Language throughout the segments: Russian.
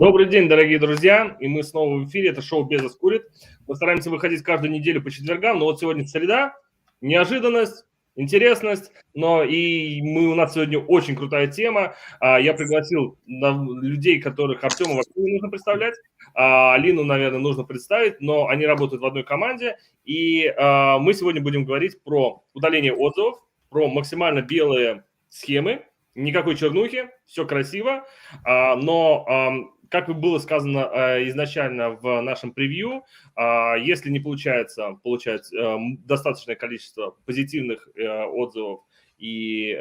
Добрый день, дорогие друзья, и мы снова в эфире, это шоу «Безос курит». Мы стараемся выходить каждую неделю по четвергам, но вот сегодня среда, неожиданность, интересность, но у нас сегодня очень крутая тема. Я пригласил людей, которых Артему вообще не нужно представлять, Алину, наверное, нужно представить, но они работают в одной команде, и мы сегодня будем говорить про удаление отзывов, про максимально белые схемы, никакой чернухи, все красиво, но, как и было сказано изначально в нашем превью, если не получается получать достаточное количество позитивных отзывов и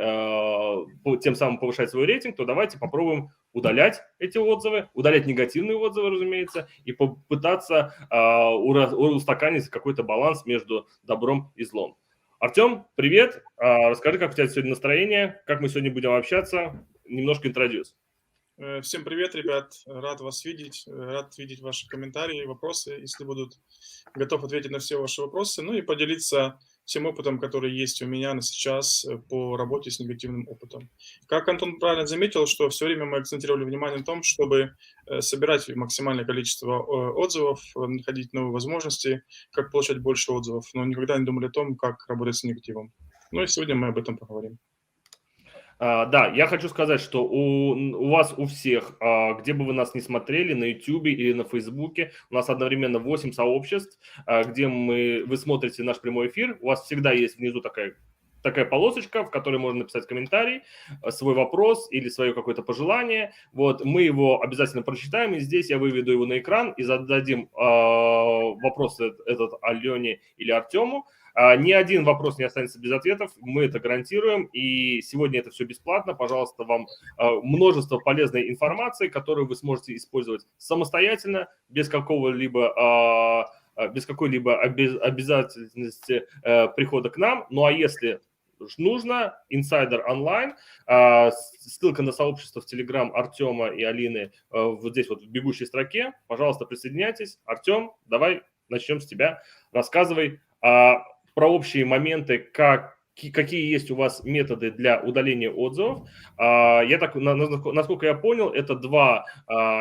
тем самым повышать свой рейтинг, то давайте попробуем удалять эти отзывы, удалять негативные отзывы, разумеется, и попытаться устаканить какой-то баланс между добром и злом. Артем, привет. Расскажи, как у тебя сегодня настроение, как мы сегодня будем общаться. Немножко интродюс. Всем привет, ребят. Рад вас видеть. Рад видеть ваши комментарии, вопросы, если будут. Готов ответить на все ваши вопросы. Ну и поделиться всем опытом, который есть у меня на сейчас по работе с негативным опытом. Как Антон правильно заметил, что все время мы акцентировали внимание на том, чтобы собирать максимальное количество отзывов, находить новые возможности, как получать больше отзывов, но никогда не думали о том, как работать с негативом. Ну и сегодня мы об этом поговорим. Да, я хочу сказать, что у вас у всех, где бы вы нас ни смотрели, на YouTube или на Facebook, у нас одновременно 8 сообществ, где вы смотрите наш прямой эфир. У вас всегда есть внизу такая полосочка, в которой можно написать комментарий, свой вопрос или свое какое-то пожелание. Вот, мы его обязательно прочитаем, и здесь я выведу его на экран и зададим вопрос этот Алене или Артему. Ни один вопрос не останется без ответов, мы это гарантируем, и сегодня это все бесплатно. Пожалуйста, вам множество полезной информации, которую вы сможете использовать самостоятельно, без какой-либо обязательности прихода к нам. Ну а если нужно, Insider Online, ссылка на сообщество в Telegram Артема и Алины вот здесь вот в бегущей строке. Пожалуйста, присоединяйтесь. Артем, давай начнем с тебя. Рассказывай про общие моменты, какие есть у вас методы для удаления отзывов. Насколько я понял, это два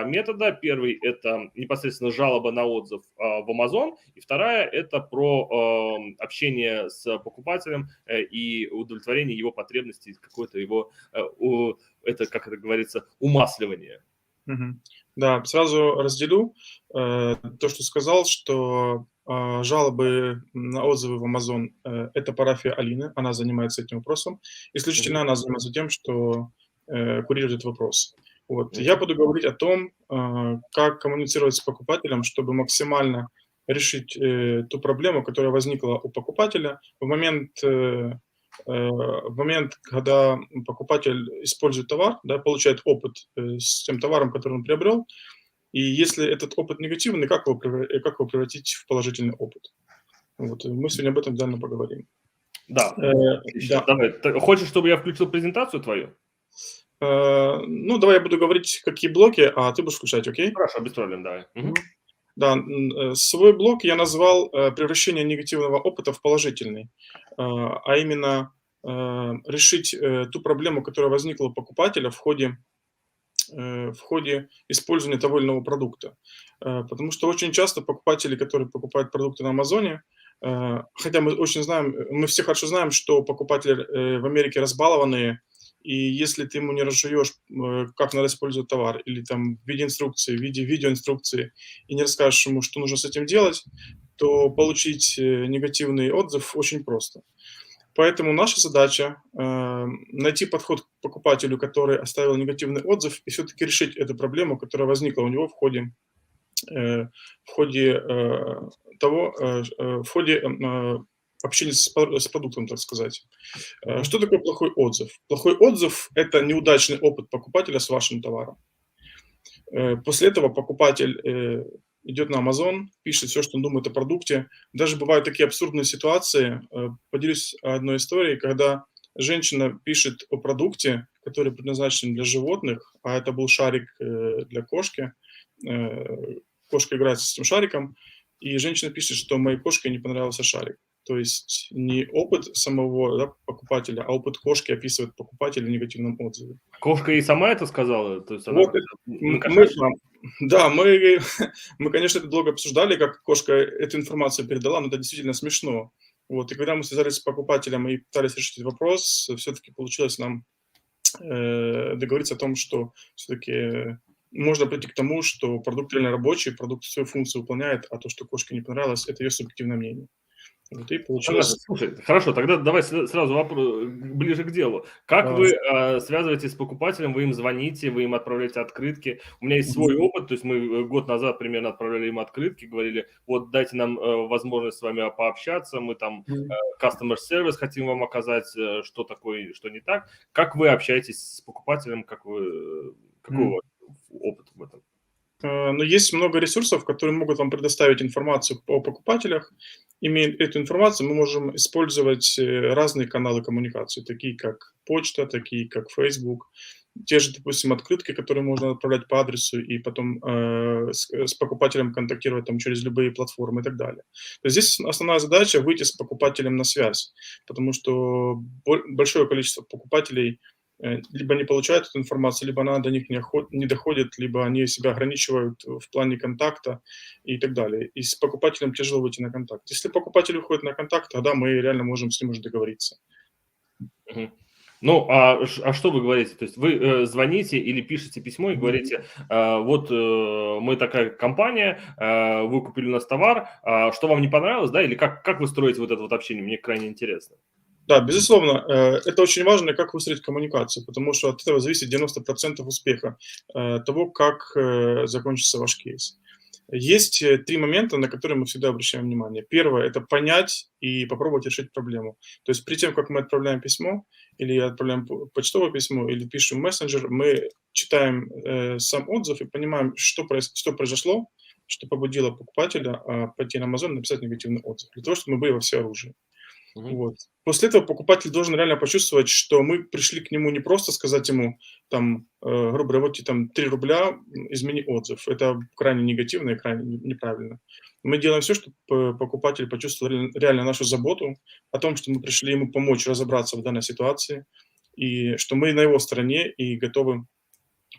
метода. Первый – это непосредственно жалоба на отзыв в Amazon, и вторая – это про общение с покупателем и удовлетворение его потребностей, какое-то его, это, как это говорится, умасливание. Да, сразу разделю то, что сказал, что жалобы на отзывы в Amazon – это парафия Алины, она занимается этим вопросом. Исключительно она занимается тем, что курирует этот вопрос. Вот. Я буду говорить о том, как коммуницировать с покупателем, чтобы максимально решить ту проблему, которая возникла у покупателя в момент, когда покупатель использует товар, да, получает опыт с тем товаром, который он приобрел, и если этот опыт негативный, как его превратить в положительный опыт. Вот, мы сегодня об этом детально поговорим. Да, да. Давай. Хочешь, чтобы я включил презентацию твою? Ну, давай я буду говорить, какие блоки, а ты будешь включать, окей? Хорошо, без проблем, давай. Да, свой блок я назвал «Превращение негативного опыта в положительный», а именно решить ту проблему, которая возникла у покупателя в ходе использования того или иного продукта. Потому что очень часто покупатели, которые покупают продукты на Амазоне, хотя мы все хорошо знаем, что покупатели в Америке разбалованные, и если ты ему не разжуешь, как надо использовать товар, или там в виде инструкции, в виде видеоинструкции, и не расскажешь ему, что нужно с этим делать, то получить негативный отзыв очень просто. Поэтому наша задача найти подход к покупателю, который оставил негативный отзыв, и все-таки решить эту проблему, которая возникла у него в ходе общения с продуктом, так сказать. Что такое плохой отзыв? Плохой отзыв – это неудачный опыт покупателя с вашим товаром. После этого покупатель идет на Amazon, пишет все, что он думает о продукте. Даже бывают такие абсурдные ситуации. Поделюсь одной историей, когда женщина пишет о продукте, который предназначен для животных, а это был шарик для кошки. Кошка играет с этим шариком, и женщина пишет, что моей кошке не понравился шарик. То есть не опыт самого, да, покупателя, а опыт кошки описывает покупателя в негативном отзыве. Кошка и сама это сказала? То есть она Вот как-то на мы, кошачьи? да, мы, мы, конечно, это долго обсуждали, как кошка эту информацию передала, но это действительно смешно. Вот, и когда мы связались с покупателем и пытались решить этот вопрос, все-таки получилось нам договориться о том, что все-таки можно прийти к тому, что продукт реально рабочий, продукт свою функцию выполняет, а то, что кошке не понравилось, это ее субъективное мнение. Вот, и Понятно. получилось... Слушай, хорошо, тогда давай сразу ближе к делу. Как вы связываетесь с покупателем, вы им звоните, вы им отправляете открытки? У меня есть свой опыт, то есть мы год назад примерно отправляли им открытки, говорили, вот дайте нам возможность с вами пообщаться, мы там customer service хотим вам оказать, что такое, что не так. Как вы общаетесь с покупателем, какой у вас опыт в этом? Но есть много ресурсов, которые могут вам предоставить информацию о покупателях. Имея эту информацию, мы можем использовать разные каналы коммуникации, такие как почта, такие как Facebook, те же, допустим, открытки, которые можно отправлять по адресу и потом с покупателем контактировать там через любые платформы и так далее. То есть здесь основная задача выйти с покупателем на связь, потому что большое количество покупателей либо не получают эту информацию, либо она до них не доходит, либо они себя ограничивают в плане контакта и так далее. И с покупателем тяжело выйти на контакт. Если покупатель выходит на контакт, тогда мы реально можем с ним уже договориться. Мгм. Ну, а что вы говорите? То есть вы звоните или пишете письмо и говорите, вот мы такая компания, вы купили у нас товар, что вам не понравилось, да? Или как вы строите вот это вот общение? Мне крайне интересно. Да, безусловно, это очень важно, как выстроить коммуникацию, потому что от этого зависит 90% успеха того, как закончится ваш кейс. Есть 3 момента, на которые мы всегда обращаем внимание. Первое – это понять и попробовать решить проблему. То есть перед тем, как мы отправляем письмо, или отправляем почтовое письмо, или пишем мессенджер, мы читаем сам отзыв и понимаем, что произошло, что побудило покупателя пойти на Amazon и написать негативный отзыв, для того, чтобы мы были во всеоружии. Вот. После этого покупатель должен реально почувствовать, что мы пришли к нему не просто сказать ему, там, грубо говоря, вот тебе там 3 рубля, измени отзыв. Это крайне негативно и крайне неправильно. Мы делаем все, чтобы покупатель почувствовал реально нашу заботу о том, что мы пришли ему помочь разобраться в данной ситуации, и что мы на его стороне и готовы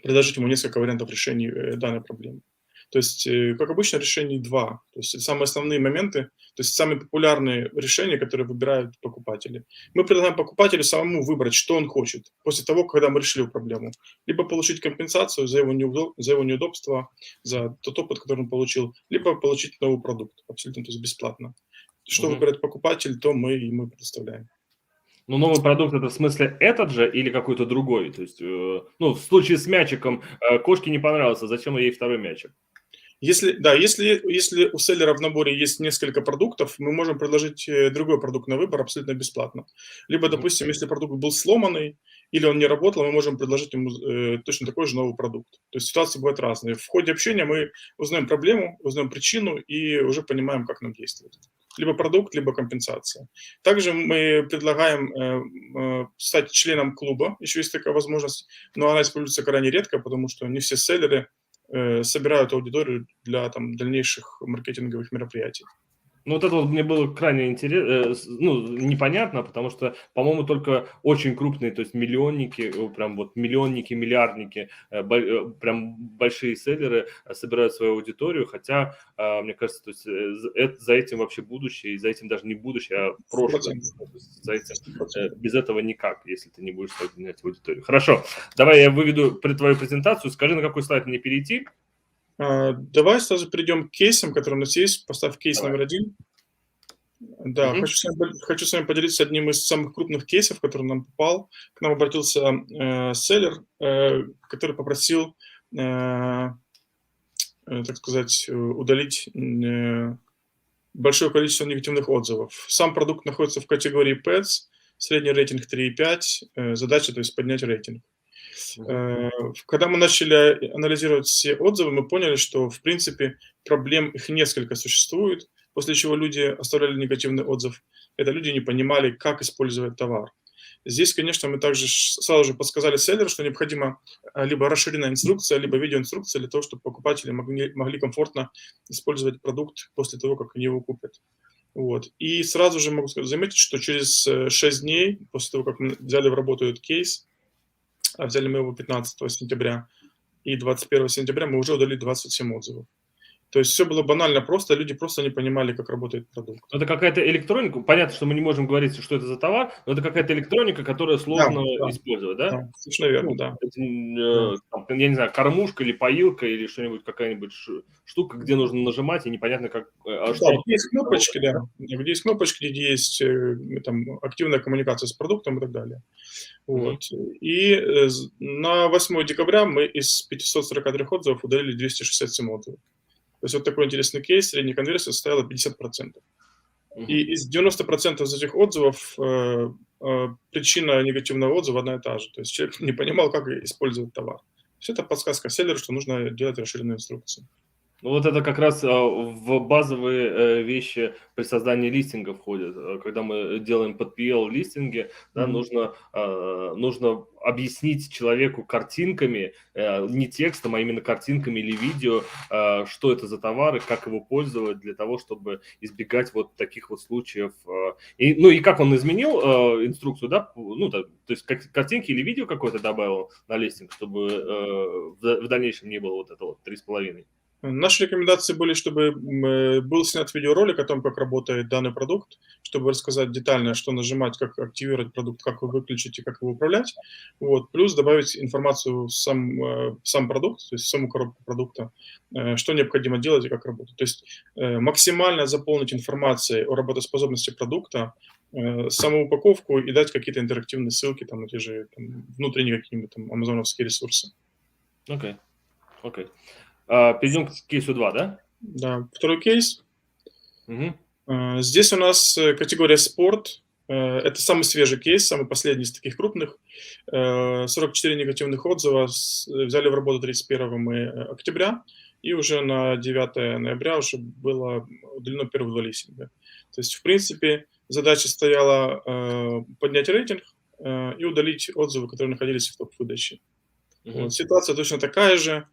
предложить ему несколько вариантов решений данной проблемы. То есть, как обычно, решений 2. То есть самые основные моменты, то есть самые популярные решения, которые выбирают покупатели. Мы предлагаем покупателю самому выбрать, что он хочет после того, когда мы решили проблему. Либо получить компенсацию за его неудобство, за тот опыт, который он получил, либо получить новый продукт, абсолютно, то есть бесплатно. Что выбирает покупатель, то мы ему предоставляем. Ну, новый продукт это в смысле этот же или какой-то другой? То есть, ну, в случае с мячиком кошке не понравился, зачем ей второй мячик? Если у селлера в наборе есть несколько продуктов, мы можем предложить другой продукт на выбор абсолютно бесплатно. Либо, допустим, если продукт был сломанный или он не работал, мы можем предложить ему точно такой же новый продукт. То есть ситуации бывают разные. В ходе общения мы узнаем проблему, узнаем причину и уже понимаем, как нам действовать. Либо продукт, либо компенсация. Также мы предлагаем стать членом клуба, еще есть такая возможность, но она используется крайне редко, потому что не все селлеры собирают аудиторию для там, дальнейших маркетинговых мероприятий. Ну, вот это вот мне было крайне интересно, ну, непонятно, потому что, по-моему, только очень крупные, то есть миллионники, прям вот миллионники, миллиардники, прям большие селлеры собирают свою аудиторию, хотя, мне кажется, то есть за этим вообще будущее, и за этим даже не будущее, а прошлое. За этим, без этого никак, если ты не будешь соединять аудиторию. Хорошо, давай я выведу твою презентацию, скажи, на какой слайд мне перейти. Давай сразу перейдем к кейсам, которые у нас есть. Поставь кейс номер 1. Да, хочу с вами поделиться одним из самых крупных кейсов, который нам попал. К нам обратился селлер, который попросил, так сказать, удалить большое количество негативных отзывов. Сам продукт находится в категории Pets, средний рейтинг 3,5, задача, то есть поднять рейтинг. Когда мы начали анализировать все отзывы, мы поняли, что, в принципе, проблем их несколько существует, после чего люди оставляли негативный отзыв. Это люди не понимали, как использовать товар. Здесь, конечно, мы также сразу же подсказали селлеру, что необходима либо расширенная инструкция, либо видеоинструкция для того, чтобы покупатели могли комфортно использовать продукт после того, как они его купят. Вот. И сразу же могу заметить, что через 6 дней после того, как мы взяли в работу этот кейс, а взяли мы его 15 сентября, и 21 сентября мы уже удалили 27 отзывов. То есть все было банально просто, люди просто не понимали, как работает продукт. Это какая-то электроника. Понятно, что мы не можем говорить, что это за товар, но это какая-то электроника, которая Да, сложно да, использовать, да? да, совершенно верно, Ну, да. Да. там, я не знаю, кормушка или поилка или что-нибудь, какая-нибудь штука, где нужно нажимать, и непонятно, как, Да, что где есть кнопочки, да, где есть кнопочки, где есть там активная коммуникация с продуктом и так далее. Мгм. Вот. И на 8 декабря мы из 543 отзывов удалили 267 отзывов. То есть вот такой интересный кейс, средняя конверсия составила 50%. Мгм. И из 90% из этих отзывов причина негативного отзыва одна и та же. То есть человек не понимал, как использовать товар. Все это подсказка селлеру, что нужно делать расширенные инструкции. Ну, вот это как раз в базовые вещи при создании листинга входит. Когда мы делаем под PL листинги, да, Мгм. нужно объяснить человеку картинками, не текстом, а именно картинками или видео, что это за товары, как его пользовать для того, чтобы избегать вот таких вот случаев. Ну и как он изменил инструкцию, да, ну, то есть картинки или видео какое-то добавил на листинг, чтобы в дальнейшем не было вот это вот 3,5. Наши рекомендации были, чтобы был снят видеоролик о том, как работает данный продукт, чтобы рассказать детально, что нажимать, как активировать продукт, как его выключить и как его управлять. Вот. Плюс добавить информацию в сам продукт, то есть в саму коробку продукта, что необходимо делать и как работать. То есть максимально заполнить информацией о работоспособности продукта, саму упаковку и дать какие-то интерактивные ссылки там, на те же там, внутренние какие-нибудь там амазоновские ресурсы. Окей, окей. Перейдем к кейсу 2, да? Да. Второй кейс. Мгм. Здесь у нас категория спорт. Это самый свежий кейс, самый последний из таких крупных. 44 негативных отзыва. Взяли в работу 31 октября. И уже на 9 ноября уже было удалено первые 2 листинга. То есть, в принципе, задача стояла поднять рейтинг и удалить отзывы, которые находились в топ-выдаче. Вот. Мгм. Ситуация точно такая же.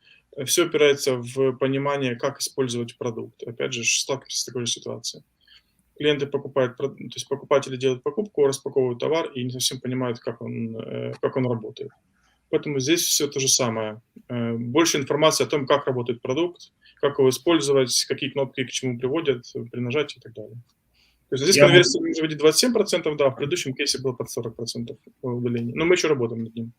Все опирается в понимание, как использовать продукт. Опять же, сталкиваемся с такой же ситуацией. Клиенты покупают, то есть покупатели делают покупку, распаковывают товар и не совсем понимают, как он работает. Поэтому здесь все то же самое. Больше информации о том, как работает продукт, как его использовать, какие кнопки к чему приводят при нажатии и так далее. То есть здесь Я конверсия может быть 27%, да, в предыдущем кейсе было под 40% удаления. Но мы еще работаем над ним.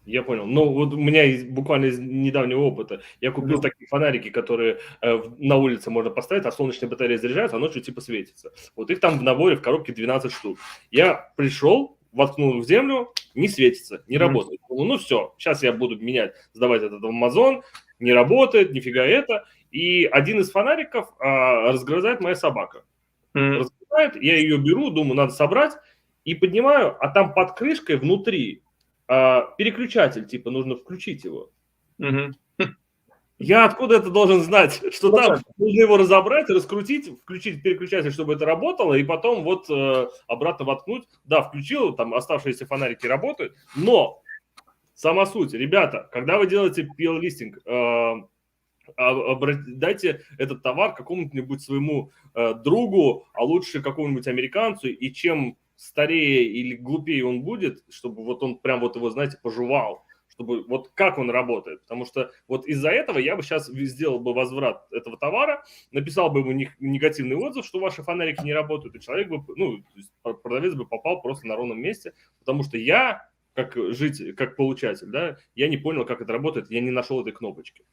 Я понял. Ну, вот у меня буквально из недавнего опыта. Я купил Мгм. такие фонарики, которые на улице можно поставить, а солнечная батарея заряжается, а ночью типа светится. Вот их там в наборе в коробке 12 штук. Я пришел, воткнул в землю, не светится, не Мгм. работает. Ну все, сейчас я буду менять, сдавать этот в Amazon, не работает, нифига это. И один из фонариков разгрызает моя собака. Мгм. Разгрызает, я ее беру, думаю, надо собрать, и поднимаю, а там под крышкой внутри переключатель, типа, нужно включить его. Мгм. Я откуда это должен знать, что там Нормально. нужно его разобрать, раскрутить, включить переключатель, чтобы это работало, и потом вот обратно воткнуть. Да, включил, там оставшиеся фонарики работают, но сама суть, ребята, когда вы делаете PL-листинг, дайте этот товар какому-нибудь своему другу, а лучше какому-нибудь американцу, и чем старее или глупее он будет, чтобы вот он прям вот его, знаете, пожевал, чтобы вот как он работает. Потому что вот из-за этого я бы сейчас сделал бы возврат этого товара, написал бы ему негативный отзыв, что ваши фонарики не работают, и человек бы, ну, продавец бы попал просто на ровном месте, потому что я, как получатель, да, я не понял, как это работает, я не нашел этой кнопочки.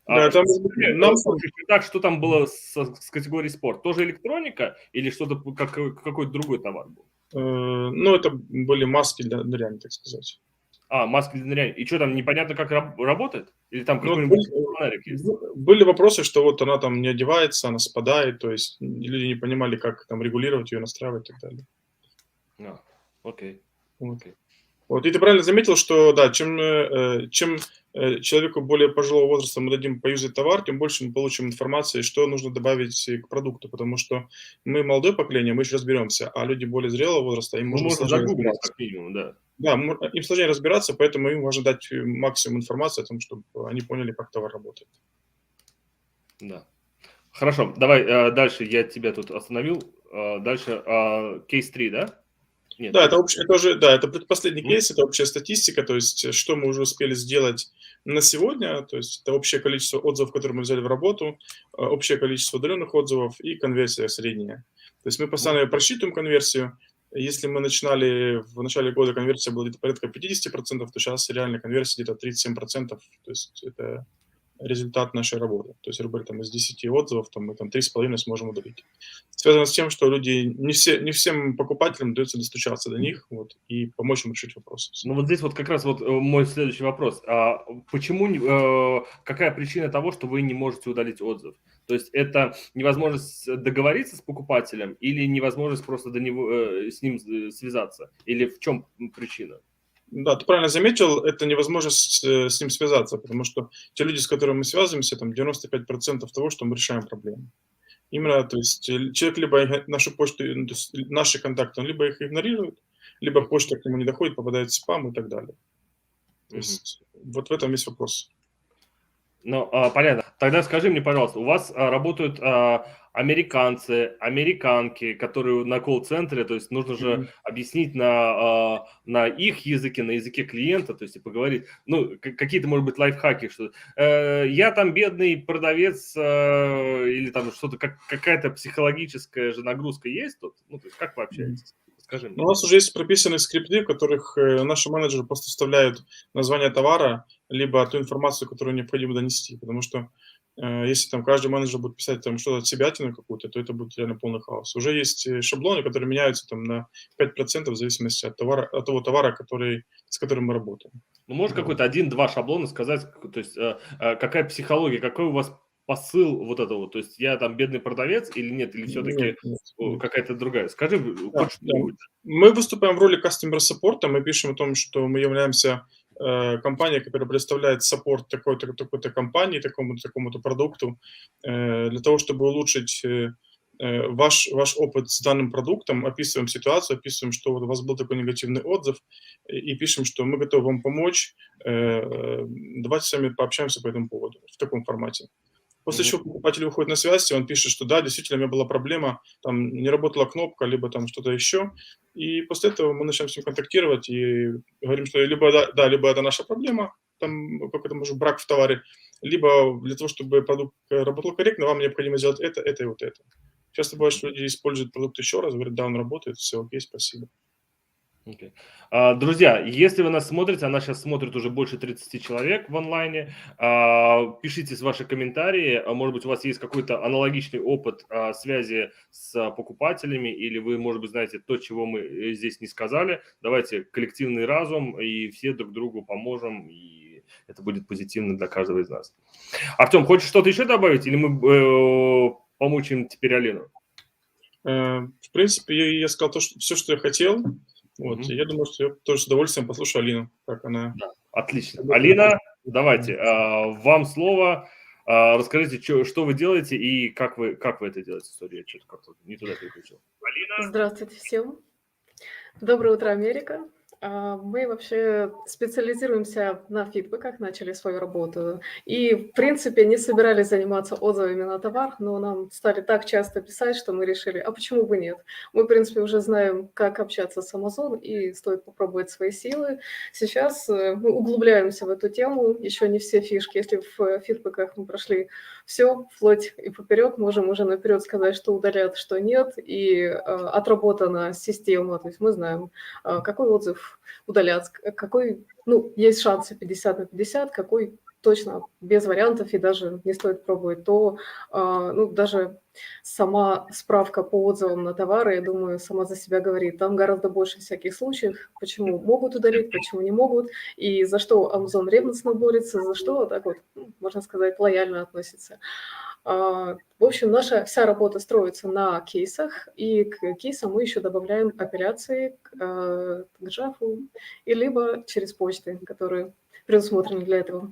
Да, там нам Так, что там было с категорией спорт? Тоже электроника или что-то, какой-то другой товар был? ну, это были маски для ныряния, так сказать. Маски для ныряния. И что там, непонятно, как работает? Или там Ну, какой-нибудь фонарик есть? были вопросы, что вот она там не одевается, она спадает, то есть люди не понимали, как там регулировать ее, настраивать и так далее. Окей. Вот. Окей. Вот. И ты правильно заметил, что да, чем человеку более пожилого возраста мы дадим поюзать товар, тем больше мы получим информации, что нужно добавить к продукту, потому что мы молодое поколение, мы еще разберемся, а люди более зрелого возраста, им Ну, может быть можно сложнее загуглить, разбираться. как минимум, да. Да, им сложнее разбираться, поэтому им важно дать максимум информации о том, чтобы они поняли, как товар работает. Да. Хорошо, давай дальше я тебя тут остановил. Дальше кейс 3, да? Нет. Да, это предпоследний кейс, это общая статистика, то есть что мы уже успели сделать на сегодня, то есть это общее количество отзывов, которые мы взяли в работу, общее количество удаленных отзывов и конверсия средняя. То есть мы постоянно просчитываем конверсию. Если мы начинали в начале года, конверсия была где-то порядка 50%, то сейчас реальная конверсия где-то 37%. То есть это результат нашей работы. То есть, грубо говоря, там из 10 отзывов там, мы там 3,5 сможем удалить. Связано с тем, что люди, не всем покупателям удается достучаться до них вот, и помочь им решить вопросы. Ну вот здесь вот как раз вот мой следующий вопрос. Почему, какая причина того, что вы не можете удалить отзыв? То есть это невозможность договориться с покупателем или невозможность просто до него, с ним связаться? Или в чем причина? Да, ты правильно заметил, это невозможность с ним связаться, потому что те люди, с которыми мы связываемся, там 95% того, что мы решаем проблему. Именно, то есть человек либо нашу почту, то есть наши контакты, он либо их игнорирует, либо почта к нему не доходит, попадает в спам и так далее. То есть вот в этом весь вопрос. Ну, понятно. Тогда скажи мне, пожалуйста, у вас работают американцы, американки, которые на колл-центре, то есть нужно же объяснить на их языке, на языке клиента, то есть и поговорить, ну, какие-то, может быть, лайфхаки, что я там бедный продавец или там что-то, какая-то психологическая же нагрузка есть тут? Ну, то есть как вы общаетесь? Скажи мне. У нас уже есть прописанные скрипты, в которых наши менеджеры просто вставляют название товара, либо ту информацию, которую необходимо донести. Потому что если там каждый менеджер будет писать там что-то от себятину какую-то, то это будет реально полный хаос. Уже есть шаблоны, которые меняются там на 5% в зависимости от того товара, с которым мы работаем. Ну, можешь какой-то один-два шаблона сказать, то есть какая психология, какой у вас посыл вот этого, то есть я там бедный продавец или нет, или все-таки Нет. какая-то другая? Скажи хоть что-нибудь. Мы выступаем в роли customer support, мы пишем о том, что мы являемся компанией, которая предоставляет саппорт такой-то компании, такому-то продукту, для того, чтобы улучшить ваш опыт с данным продуктом, описываем ситуацию, описываем, что вот у вас был такой негативный отзыв, и пишем, что мы готовы вам помочь, давайте с вами пообщаемся по этому поводу в таком формате. После чего покупатель выходит на связь, и он пишет, что да, действительно, у меня была проблема, там не работала кнопка, либо там что-то еще. И после этого мы начинаем с ним контактировать и говорим, что либо либо это наша проблема, там какой-то, может, брак в товаре, либо для того, чтобы продукт работал корректно, вам необходимо сделать это и вот это. Часто бывает, что люди используют продукт еще раз, говорят, да, он работает, все, окей, спасибо. Okay. Друзья, если вы нас смотрите, она сейчас смотрит уже больше 30 человек в онлайне, пишите ваши комментарии, может быть, у вас есть какой-то аналогичный опыт связи с покупателями, или вы, может быть, знаете то, чего мы здесь не сказали. Давайте коллективный разум, и все друг другу поможем, и это будет позитивно для каждого из нас. Артем, хочешь что-то еще добавить, или мы помучаем теперь Алину? В принципе, я сказал все, что я хотел. Вот, я думаю, что я тоже с удовольствием послушаю Алину, как она... Да, отлично. Алина, давайте, вам слово. Расскажите, что вы делаете и как вы это делаете. История, я что-то как-то не туда переключил. Алина. Здравствуйте всем. Доброе утро, Америка. Мы вообще специализируемся на фидбэках, начали свою работу. И, в принципе, не собирались заниматься отзывами на товар, но нам стали так часто писать, что мы решили, а почему бы нет? Мы, в принципе, уже знаем, как общаться с Amazon, и стоит попробовать свои силы. Сейчас мы углубляемся в эту тему, еще не все фишки. Если в фидбэках мы прошли все, вплоть и поперек, можем уже наперед сказать, что удалят, что нет, и отработана система, то есть мы знаем, какой отзыв удалять, какой, есть шансы 50 на 50, какой точно без вариантов и даже не стоит пробовать, то даже сама справка по отзывам на товары, я думаю, сама за себя говорит. Там гораздо больше всяких случаев, почему могут удалить, почему не могут, и за что Amazon ревностно борется, за что так вот, можно сказать, лояльно относится. В общем, наша вся работа строится на кейсах, и к кейсам мы еще добавляем апелляции к джафу, и либо через почты, которые предусмотрены для этого.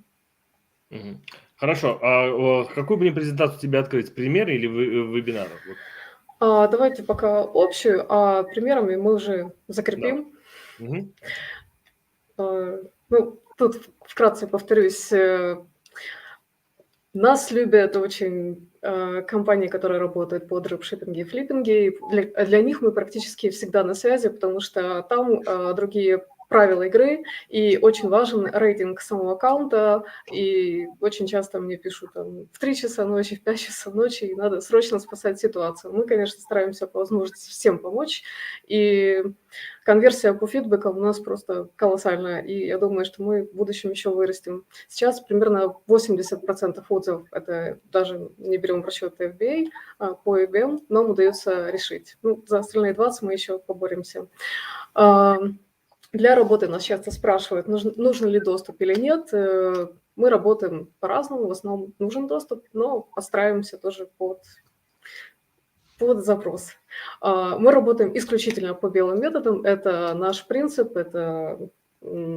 Хорошо. А какую бы мне презентацию тебе открыть? Пример или вебинар? Давайте пока общую, а примерами мы уже закрепим. Да. Тут вкратце повторюсь. Нас любят очень компании, которые работают по дропшиппинге и флиппинге. И для них мы практически всегда на связи, потому что там другие правила игры, и очень важен рейтинг самого аккаунта, и очень часто мне пишут там, в 3 часа ночи, в 5 часов ночи, и надо срочно спасать ситуацию. Мы, конечно, стараемся по возможности всем помочь, и конверсия по фидбэкам у нас просто колоссальная, и я думаю, что мы в будущем еще вырастем. Сейчас примерно 80% отзывов, это даже не берем в расчет FBA, по IBM, нам удается решить. Ну, за остальные 20 мы еще поборемся. Для работы нас часто спрашивают, нужен ли доступ или нет. Мы работаем по-разному, в основном нужен доступ, но подстраиваемся тоже под запрос. Мы работаем исключительно по белым методам, это наш принцип, это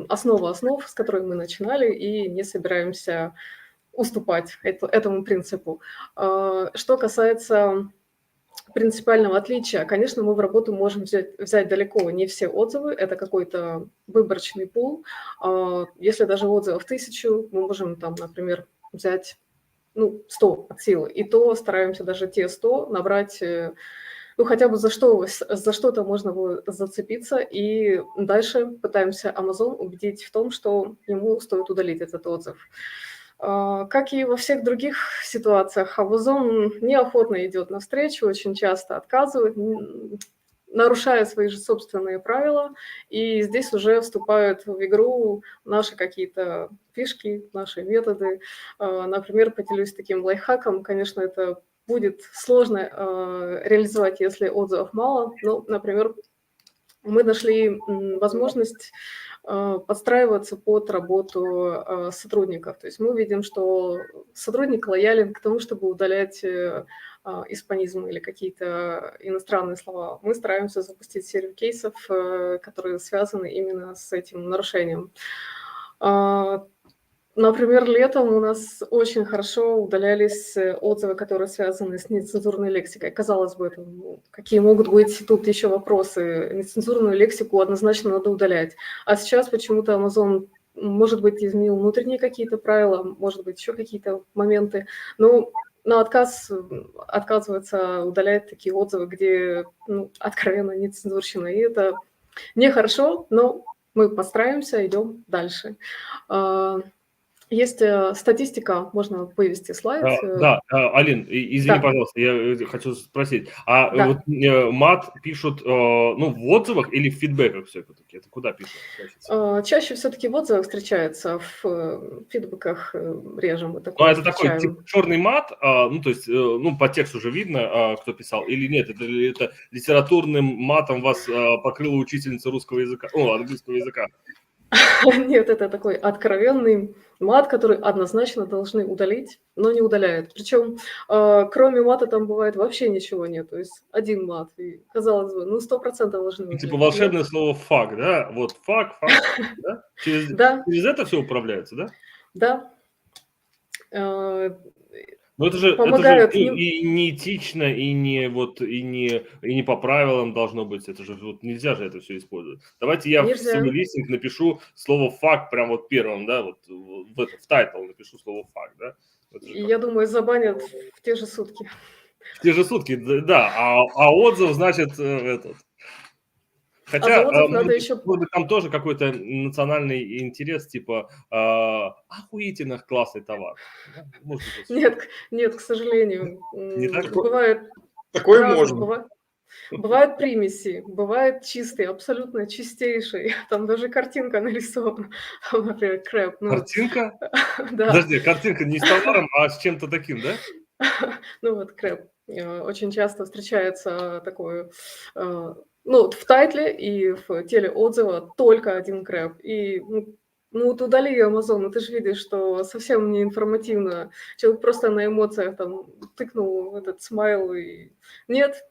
основа основ, с которой мы начинали, и не собираемся уступать этому принципу. Что касается принципиального отличия, конечно, мы в работу можем взять далеко не все отзывы, это какой-то выборочный пул. Если даже отзывов 1000, мы можем там, например, взять 100 от силы, и то стараемся даже те 100 набрать, хотя бы за что-то можно было зацепиться, и дальше пытаемся Amazon убедить в том, что ему стоит удалить этот отзыв. Как и во всех других ситуациях, Amazon неохотно идет навстречу, очень часто отказывает, нарушая свои же собственные правила, и здесь уже вступают в игру наши какие-то фишки, наши методы. Например, поделюсь таким лайфхаком, конечно, это будет сложно реализовать, если отзывов мало, но, например, мы нашли возможность подстраиваться под работу сотрудников. То есть мы видим, что сотрудник лоялен к тому, чтобы удалять испанизмы или какие-то иностранные слова. Мы стараемся запустить серию кейсов, которые связаны именно с этим нарушением. Например, летом у нас очень хорошо удалялись отзывы, которые связаны с нецензурной лексикой. Казалось бы, какие могут быть тут еще вопросы? Нецензурную лексику однозначно надо удалять. А сейчас почему-то Amazon, может быть, изменил внутренние какие-то правила, может быть, еще какие-то моменты. Но на отказывается удалять такие отзывы, где откровенно нецензурщина. И это нехорошо, но мы постараемся, идем дальше. Есть статистика, можно вывести слайд. Да, Алин, извини, Да. пожалуйста, я хочу спросить. А Да. вот мат пишут, в отзывах или в фидбэках все-таки? Это куда пишут? Чаще все-таки в отзывах встречается, в фидбэках реже мы Ну, такое это такой встречаем. типа черный мат, то есть, по тексту уже видно, кто писал, или нет, это литературным матом вас покрыла учительница русского языка, английского языка. Нет, это такой откровенный мат, который однозначно должны удалить, но не удаляют. Причем кроме мата там бывает вообще ничего нет. То есть один мат. И, казалось бы, 100% должны удалить. Типа волшебное слово «фак», да? Вот фак, да? Через это все управляется, да? Да. Но это же Помогают и неэтично, и не по правилам должно быть. Это же нельзя же это все использовать. Давайте я в свой листинг напишу слово «фак» прям вот первым, да, в тайтл напишу слово «фак», да. Я думаю, забанят в те же сутки. В те же сутки, да. А отзыв, значит, этот. Хотя, может быть, там тоже какой-то национальный интерес, типа охуительно классный товар. Да? Нет, к сожалению. Не так? Бывает такое можно. Бывают примеси, бывает чистый, абсолютно чистейший. Там даже картинка нарисована. Там, например, крэп. Картинка? Да. Подожди, картинка не с товаром, а с чем-то таким, да? Крэп. Очень часто встречается такое... в тайтле и в теле отзыва только один крэп. И удали Amazon, ты же видишь, что совсем не информативно. Человек просто на эмоциях там тыкнул этот смайл и... Нет,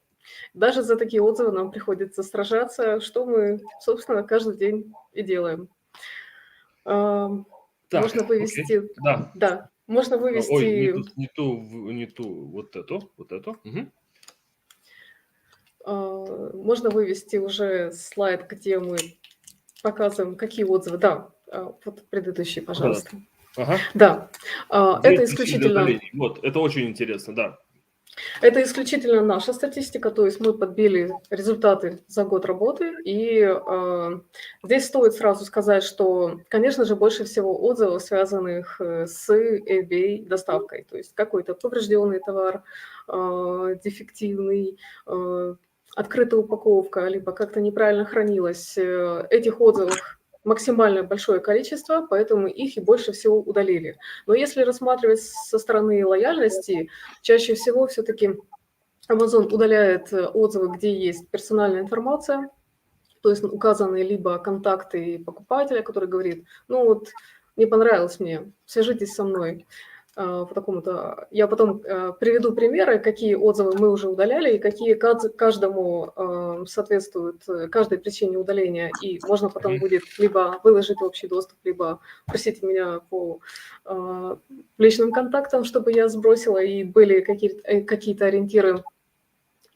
даже за такие отзывы нам приходится сражаться, что мы, собственно, каждый день и делаем. Можно вывести... Окей. Да, можно вывести... Ой, не ту, вот эту. Угу. Можно вывести уже слайд, где мы показываем, какие отзывы. Да, вот предыдущий, пожалуйста. Ага. Да, это исключительно... Вот, это очень интересно, да. Это исключительно наша статистика, то есть мы подбили результаты за год работы, и здесь стоит сразу сказать, что, конечно же, больше всего отзывов, связанных с eBay доставкой, то есть какой-то поврежденный товар, дефективный, открытая упаковка, либо как-то неправильно хранилась. Этих отзывов максимально большое количество, поэтому их и больше всего удалили. Но если рассматривать со стороны лояльности, чаще всего все-таки Amazon удаляет отзывы, где есть персональная информация, то есть указаны либо контакты покупателя, который говорит, ну вот не понравилось мне, свяжитесь со мной по такому-то. Я потом приведу примеры, какие отзывы мы уже удаляли и какие каждому соответствуют, каждой причине удаления. И можно потом будет либо выложить в общий доступ, либо просить меня по личным контактам, чтобы я сбросила, и были какие-то ориентиры.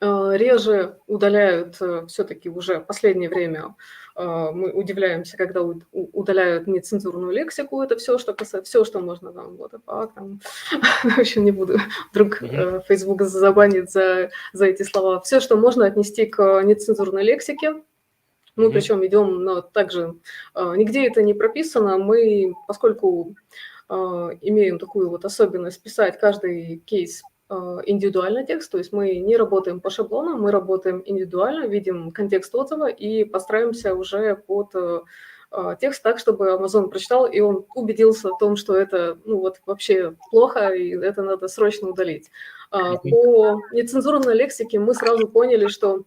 Реже удаляют все-таки уже в последнее время. Мы удивляемся, когда удаляют нецензурную лексику. Это все, что касается, все, что можно там, вот, там, в общем, не буду, вдруг Facebook забанит за эти слова. Все, что можно отнести к нецензурной лексике. Мы причем идем, но также нигде это не прописано. Мы, поскольку имеем такую вот особенность писать каждый кейс индивидуально текст, то есть мы не работаем по шаблонам, мы работаем индивидуально, видим контекст отзыва и подстраиваемся уже под текст так, чтобы Amazon прочитал, и он убедился в том, что это ну, вот, вообще плохо, и это надо срочно удалить. По нецензурной лексике мы сразу поняли, что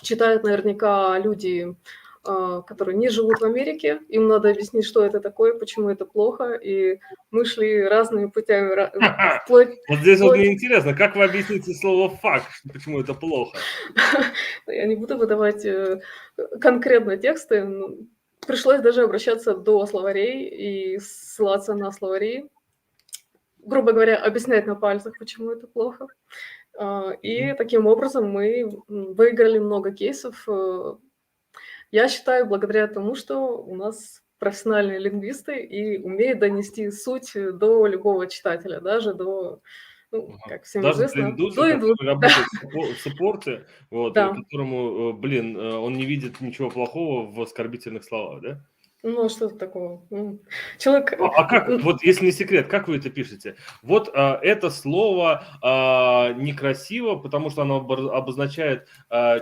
читают наверняка люди, которые не живут в Америке, им надо объяснить, что это такое, почему это плохо, и мы шли разными путями. Вот здесь вот мне интересно, как вы объясните слово «факт», почему это плохо? Я не буду выдавать конкретно тексты, пришлось даже обращаться до словарей и ссылаться на словари, грубо говоря, объяснять на пальцах, почему это плохо. И таким образом мы выиграли много кейсов. Я считаю, благодаря тому, что у нас профессиональные лингвисты и умеют донести суть до любого читателя, даже до, ну, как всем даже известно, до индуса, до индуса. который работает в саппорте, вот, Да. которому, он не видит ничего плохого в оскорбительных словах, да? Ну, что-то такого. Человек... А как, вот если не секрет, как вы это пишете? Вот это слово некрасиво, потому что оно обозначает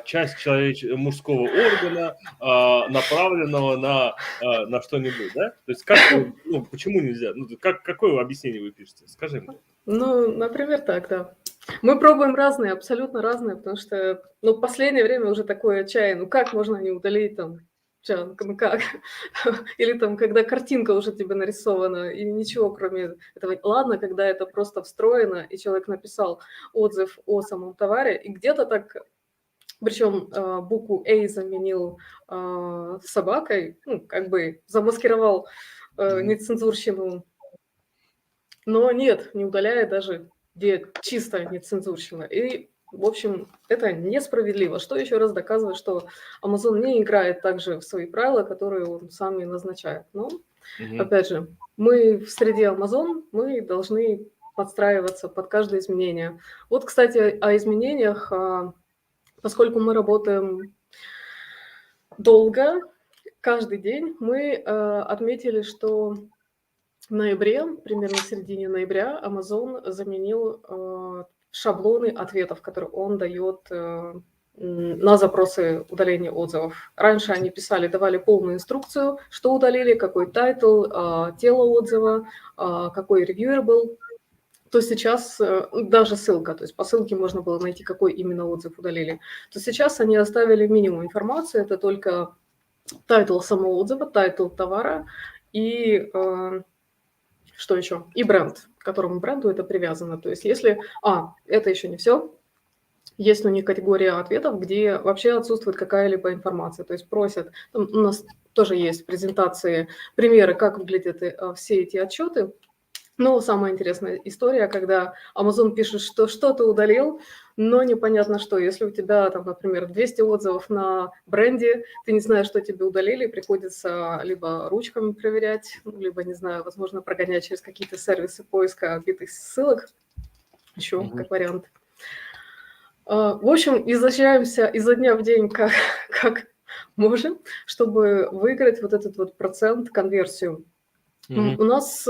часть мужского органа, направленного на что-нибудь, да? То есть как, ну, почему нельзя? Ну, какое объяснение вы пишете? Скажи мне. Ну, например, так, да. Мы пробуем разные, абсолютно разные, потому что, ну, в последнее время уже такое отчаяние. Ну, как можно не удалить там? Ну как? Или там, когда картинка уже тебе нарисована, и ничего кроме этого. Ладно, когда это просто встроено, и человек написал отзыв о самом товаре, и где-то так, причем букву «A» заменил собакой, ну, как бы замаскировал нецензурщину. Но нет, не удаляет даже, где чисто нецензурщина. И, в общем, это несправедливо. Что еще раз доказывает, что Amazon не играет также в свои правила, которые он сам и назначает. Но, опять же, мы в среде Amazon, мы должны подстраиваться под каждое изменение. Вот, кстати, о изменениях, поскольку мы работаем долго, каждый день, мы отметили, что в ноябре, примерно в середине ноября, Amazon заменил шаблоны ответов, которые он дает на запросы удаления отзывов. Раньше они давали полную инструкцию, что удалили, какой тайтл, тело отзыва, какой ревьюер был. То сейчас даже ссылка, то есть по ссылке можно было найти, какой именно отзыв удалили. То сейчас они оставили минимум информации, это только тайтл самого отзыва, тайтл товара и... Что еще? И бренд, к которому бренду это привязано. То есть если... это еще не все. Есть у них категория ответов, где вообще отсутствует какая-либо информация. То есть просят... Там у нас тоже есть презентации, примеры, как выглядят все эти отчеты. Но самая интересная история, когда Amazon пишет, что что-то удалил, но непонятно что. Если у тебя, там, например, 200 отзывов на бренде, ты не знаешь, что тебе удалили, приходится либо ручками проверять, либо, не знаю, возможно, прогонять через какие-то сервисы поиска битых ссылок, еще как вариант. В общем, изощряемся изо дня в день, как можем, чтобы выиграть вот этот вот процент, конверсию. У нас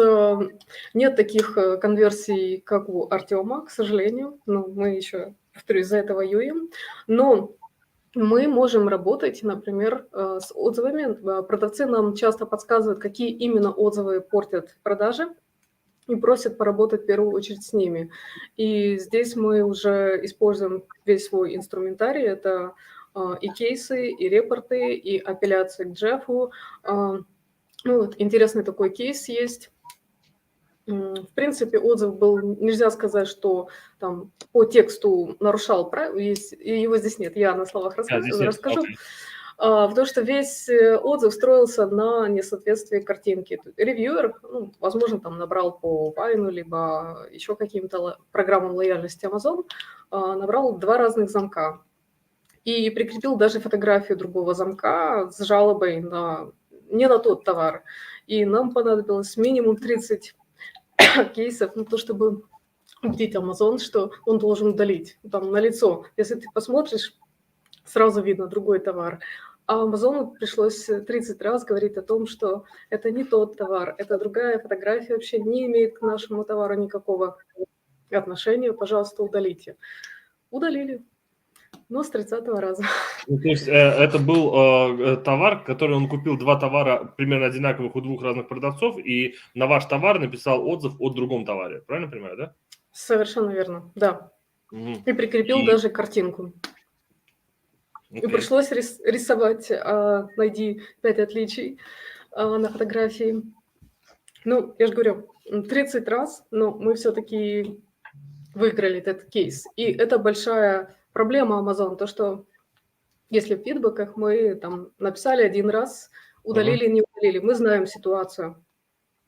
нет таких конверсий, как у Артема, к сожалению. Но мы еще, повторюсь, за это воюем. Но мы можем работать, например, с отзывами. Продавцы нам часто подсказывают, какие именно отзывы портят продажи, и просят поработать в первую очередь с ними. И здесь мы уже используем весь свой инструментарий. Это и кейсы, и репорты, и апелляции к Джеффу. Ну, вот интересный такой кейс есть. В принципе, отзыв был, нельзя сказать, что там по тексту нарушал правила, его здесь нет, я на словах расскажу. Потому что весь отзыв строился на несоответствии картинки. Ревьюер, ну, возможно, там набрал по Вайну, либо еще каким-то программам лояльности Amazon, набрал 2 разных замка. И прикрепил даже фотографию другого замка с жалобой не на тот товар. И нам понадобилось минимум 30 кейсов, то, чтобы убедить Amazon, что он должен удалить. Там налицо. Если ты посмотришь, сразу видно другой товар. А Амазону пришлось 30 раз говорить о том, что это не тот товар, это другая фотография, вообще не имеет к нашему товару никакого отношения, пожалуйста, удалите. Удалили, но с 30-го раза. Ну, то есть это был товар, который он купил 2 товара примерно одинаковых у 2 разных продавцов, и на ваш товар написал отзыв о другом товаре. Правильно понимаю, да? Совершенно верно, да. Угу. И прикрепил даже картинку. И пришлось рисовать, найди 5 отличий на фотографии. Ну, я же говорю, 30 раз, но мы все-таки выиграли этот кейс. И это большая проблема Amazon, то, что если в фидбэках мы там написали 1 раз, удалили, не удалили, мы знаем ситуацию.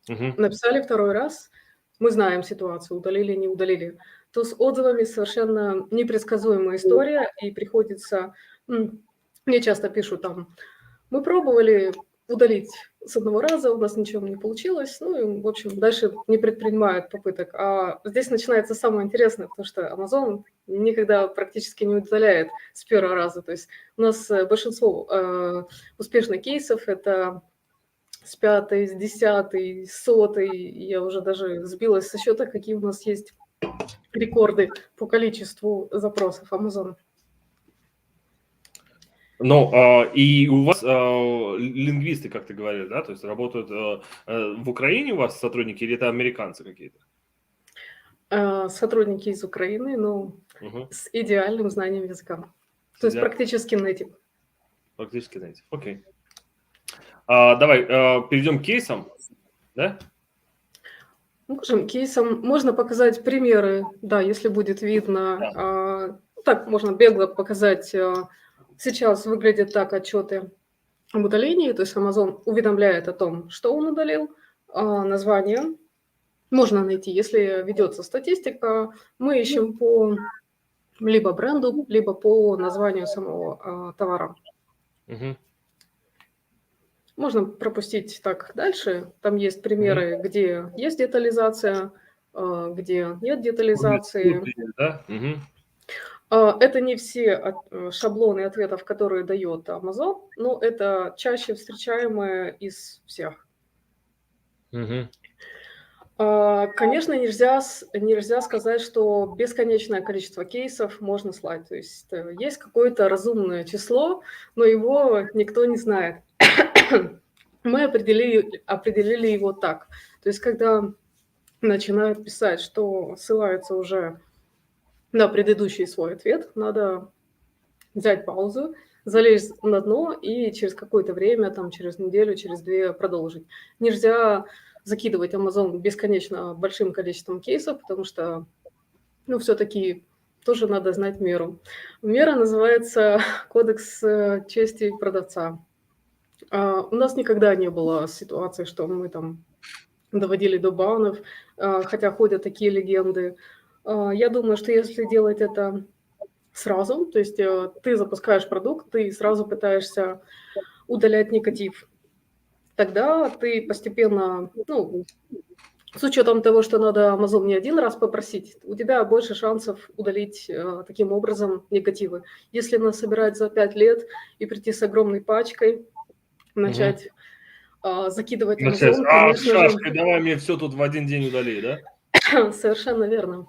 Написали 2 раз, мы знаем ситуацию, удалили, не удалили. То с отзывами совершенно непредсказуемая история, и приходится... Мне часто пишут там, мы пробовали удалить с 1 раза, у нас ничего не получилось, ну и, в общем, дальше не предпринимают попыток. А здесь начинается самое интересное, потому что Amazon никогда практически не удаляет с 1 раза. То есть у нас большинство успешных кейсов – это с 5-й, с 10-й, с 100-й. Я уже даже сбилась со счета, какие у нас есть рекорды по количеству запросов Amazon. Ну, и у вас лингвисты, как ты говоришь, да, то есть работают в Украине у вас сотрудники или это американцы какие-то? Сотрудники из Украины, но с идеальным знанием языка. То есть практически native. Практически native, окей. Давай перейдем к кейсам, да? Можем кейсом, можно показать примеры, да, если будет видно. Да. Так, можно бегло показать. Сейчас выглядят так отчеты об удалении, то есть Amazon уведомляет о том, что он удалил, название можно найти. Если ведется статистика, мы ищем по либо бренду, либо по названию самого товара. Можно пропустить так дальше. Там есть примеры, где есть детализация, где нет детализации. Да? Это не все шаблоны ответов, которые дает Amazon, но это чаще встречаемые из всех. Конечно, нельзя сказать, что бесконечное количество кейсов можно слать. То есть есть какое-то разумное число, но его никто не знает. Мы определили его так. То есть когда начинают писать, что ссылаются уже на предыдущий свой ответ, надо взять паузу, залезть на дно и через какое-то время, там, через неделю, через 2 продолжить. Нельзя закидывать Amazon бесконечно большим количеством кейсов, потому что, ну, все-таки тоже надо знать меру. Мера называется кодекс чести продавца. У нас никогда не было ситуации, что мы там доводили до банов, хотя ходят такие легенды. Я думаю, что если делать это сразу, то есть ты запускаешь продукт, ты сразу пытаешься удалять негатив, тогда ты постепенно, ну, с учетом того, что надо Amazon не один раз попросить, у тебя больше шансов удалить таким образом негативы. Если нас собирать за 5 лет и прийти с огромной пачкой, начать закидывать Начать, Amazon, конечно же, шашкой, давай мне все тут в один день удали, да? совершенно верно.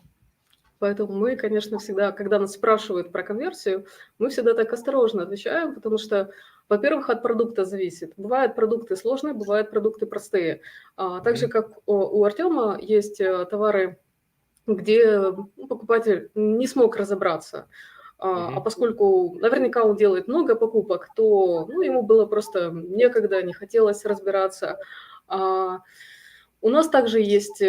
Поэтому мы, конечно, всегда, когда нас спрашивают про конверсию, мы всегда так осторожно отвечаем, потому что, во-первых, от продукта зависит. Бывают продукты сложные, бывают продукты простые. Так же, как у Артема есть товары, где покупатель не смог разобраться. А поскольку наверняка он делает много покупок, то ему было просто некогда, не хотелось разбираться. У нас также есть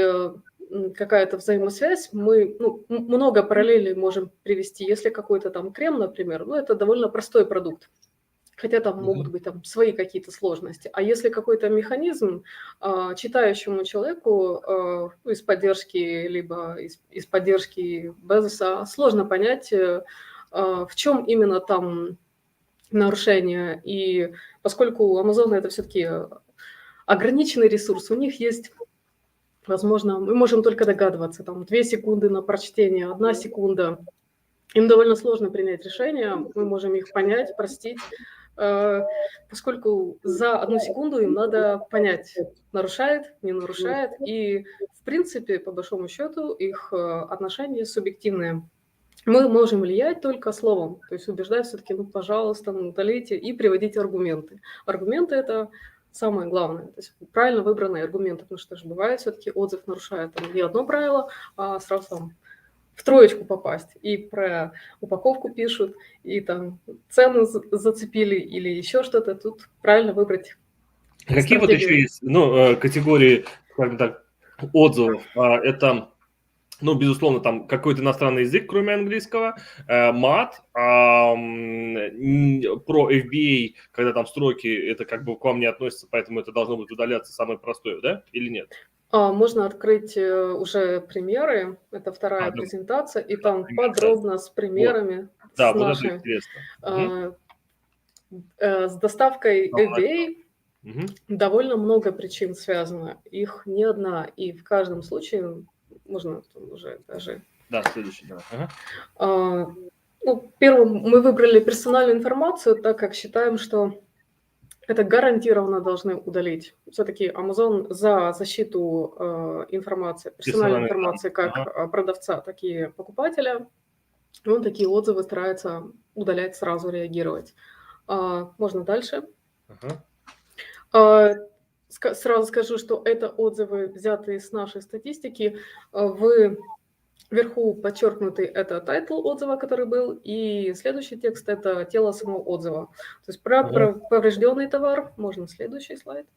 какая-то взаимосвязь, мы много параллелей можем привести. Если какой-то там крем, например, это довольно простой продукт, хотя там могут быть там свои какие-то сложности. А если какой-то механизм читающему человеку из поддержки, либо из поддержки Безоса сложно понять, в чем именно там нарушение. И поскольку у Амазона это все-таки ограниченный ресурс, у них есть... Возможно, мы можем только догадываться, там 2 секунды на прочтение, 1 секунда. Им довольно сложно принять решение, мы можем их понять, простить, поскольку за 1 секунду им надо понять, нарушает, не нарушает. И, в принципе, по большому счету, их отношения субъективные. Мы можем влиять только словом, то есть убеждать все-таки, пожалуйста, удалите и приводить аргументы. Аргументы – это самое главное, то есть правильно выбранные аргументы, потому что же бывает все-таки отзыв нарушает там не одно правило, а сразу там в 3 попасть. И про упаковку пишут, и там цену зацепили или еще что-то. Тут правильно выбрать Какие вот еще есть категории, скажем так, отзывов? Это, безусловно, там какой-то иностранный язык, кроме английского, мат, про FBA, когда там строки, это как бы к вам не относится, поэтому это должно быть удаляться самое простое, да, или нет? Можно открыть уже примеры, это вторая презентация, и там подробно с примерами, да, с вот нашей, это интересно. С доставкой FBA довольно много причин связано, их не одна, и в каждом случае можно уже даже... Да, следующий, да. Первым мы выбрали персональную информацию, так как считаем, что это гарантированно должны удалить. Все-таки Amazon за защиту информации, персональной информации как продавца, так и покупателя. Он такие отзывы старается удалять, сразу реагировать. Можно дальше. Сразу скажу, что это отзывы, взятые с нашей статистики. Вверху подчеркнутый это тайтл отзыва, который был, и следующий текст это тело самого отзыва. То есть про поврежденный товар, можно следующий слайд.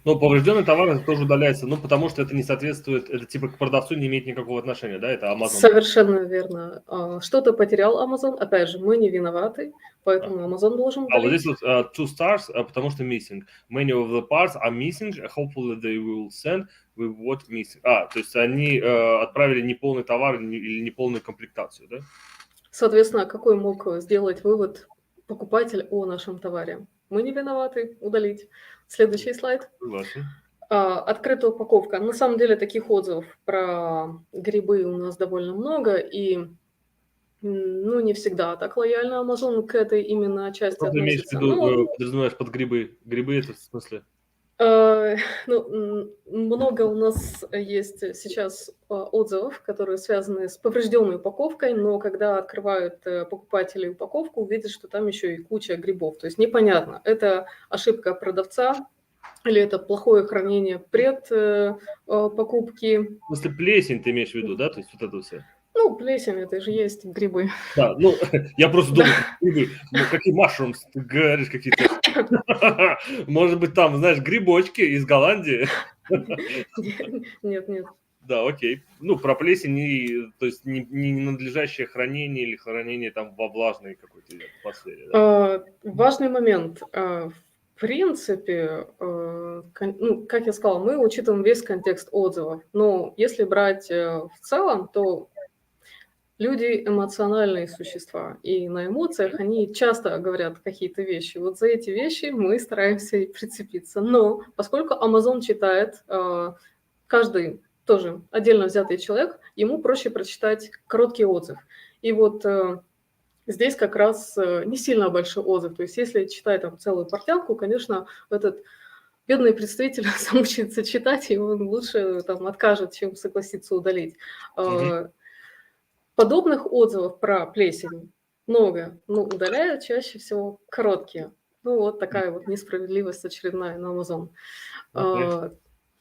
Поврежденный товар тоже удаляется, потому что это не соответствует, это типа к продавцу не имеет никакого отношения, да, это Amazon. Совершенно верно. Что-то потерял Amazon, опять же, мы не виноваты, поэтому Amazon должен удалить. Вот здесь вот 2 stars, потому что missing. Many of the parts are missing, hopefully they will send with what missing. То есть они отправили неполный товар или неполную комплектацию, да? Соответственно, какой мог сделать вывод покупатель о нашем товаре? Мы не виноваты, удалить. Следующий слайд. Согласен. Открытая упаковка. На самом деле таких отзывов про грибы у нас довольно много, и не всегда так лояльно Amazon к этой именно части что относится. Ты имеешь в виду, подразумеваешь под грибы? Грибы это в смысле? Много у нас есть сейчас отзывов, которые связаны с поврежденной упаковкой, но когда открывают покупатели упаковку, увидят, что там еще и куча грибов. То есть непонятно, это ошибка продавца или это плохое хранение пред покупки. В смысле плесень ты имеешь в виду, да? То есть вот это все. Плесень, это же есть грибы. Да, я просто думаю, грибы, какие mushrooms, ты говоришь какие-то, может быть, там, знаешь, грибочки из Голландии? Нет. Да, окей. Про плесень, то есть не надлежащее хранение или хранение там во влажной какой-то атмосфере. Да? Важный момент. В принципе, как я сказала, мы учитываем весь контекст отзывов, но если брать в целом, то люди эмоциональные существа, и на эмоциях они часто говорят какие-то вещи. Вот за эти вещи мы стараемся и прицепиться. Но поскольку Amazon читает каждый тоже отдельно взятый человек, ему проще прочитать короткий отзыв. И вот здесь как раз не сильно большой отзыв. То есть если читать там целую портянку, конечно, этот бедный представитель замучается читать, и он лучше там откажет, чем согласится удалить. Подобных отзывов про плесень много, но удаляют чаще всего короткие. Ну, вот такая вот несправедливость очередная на Amazon.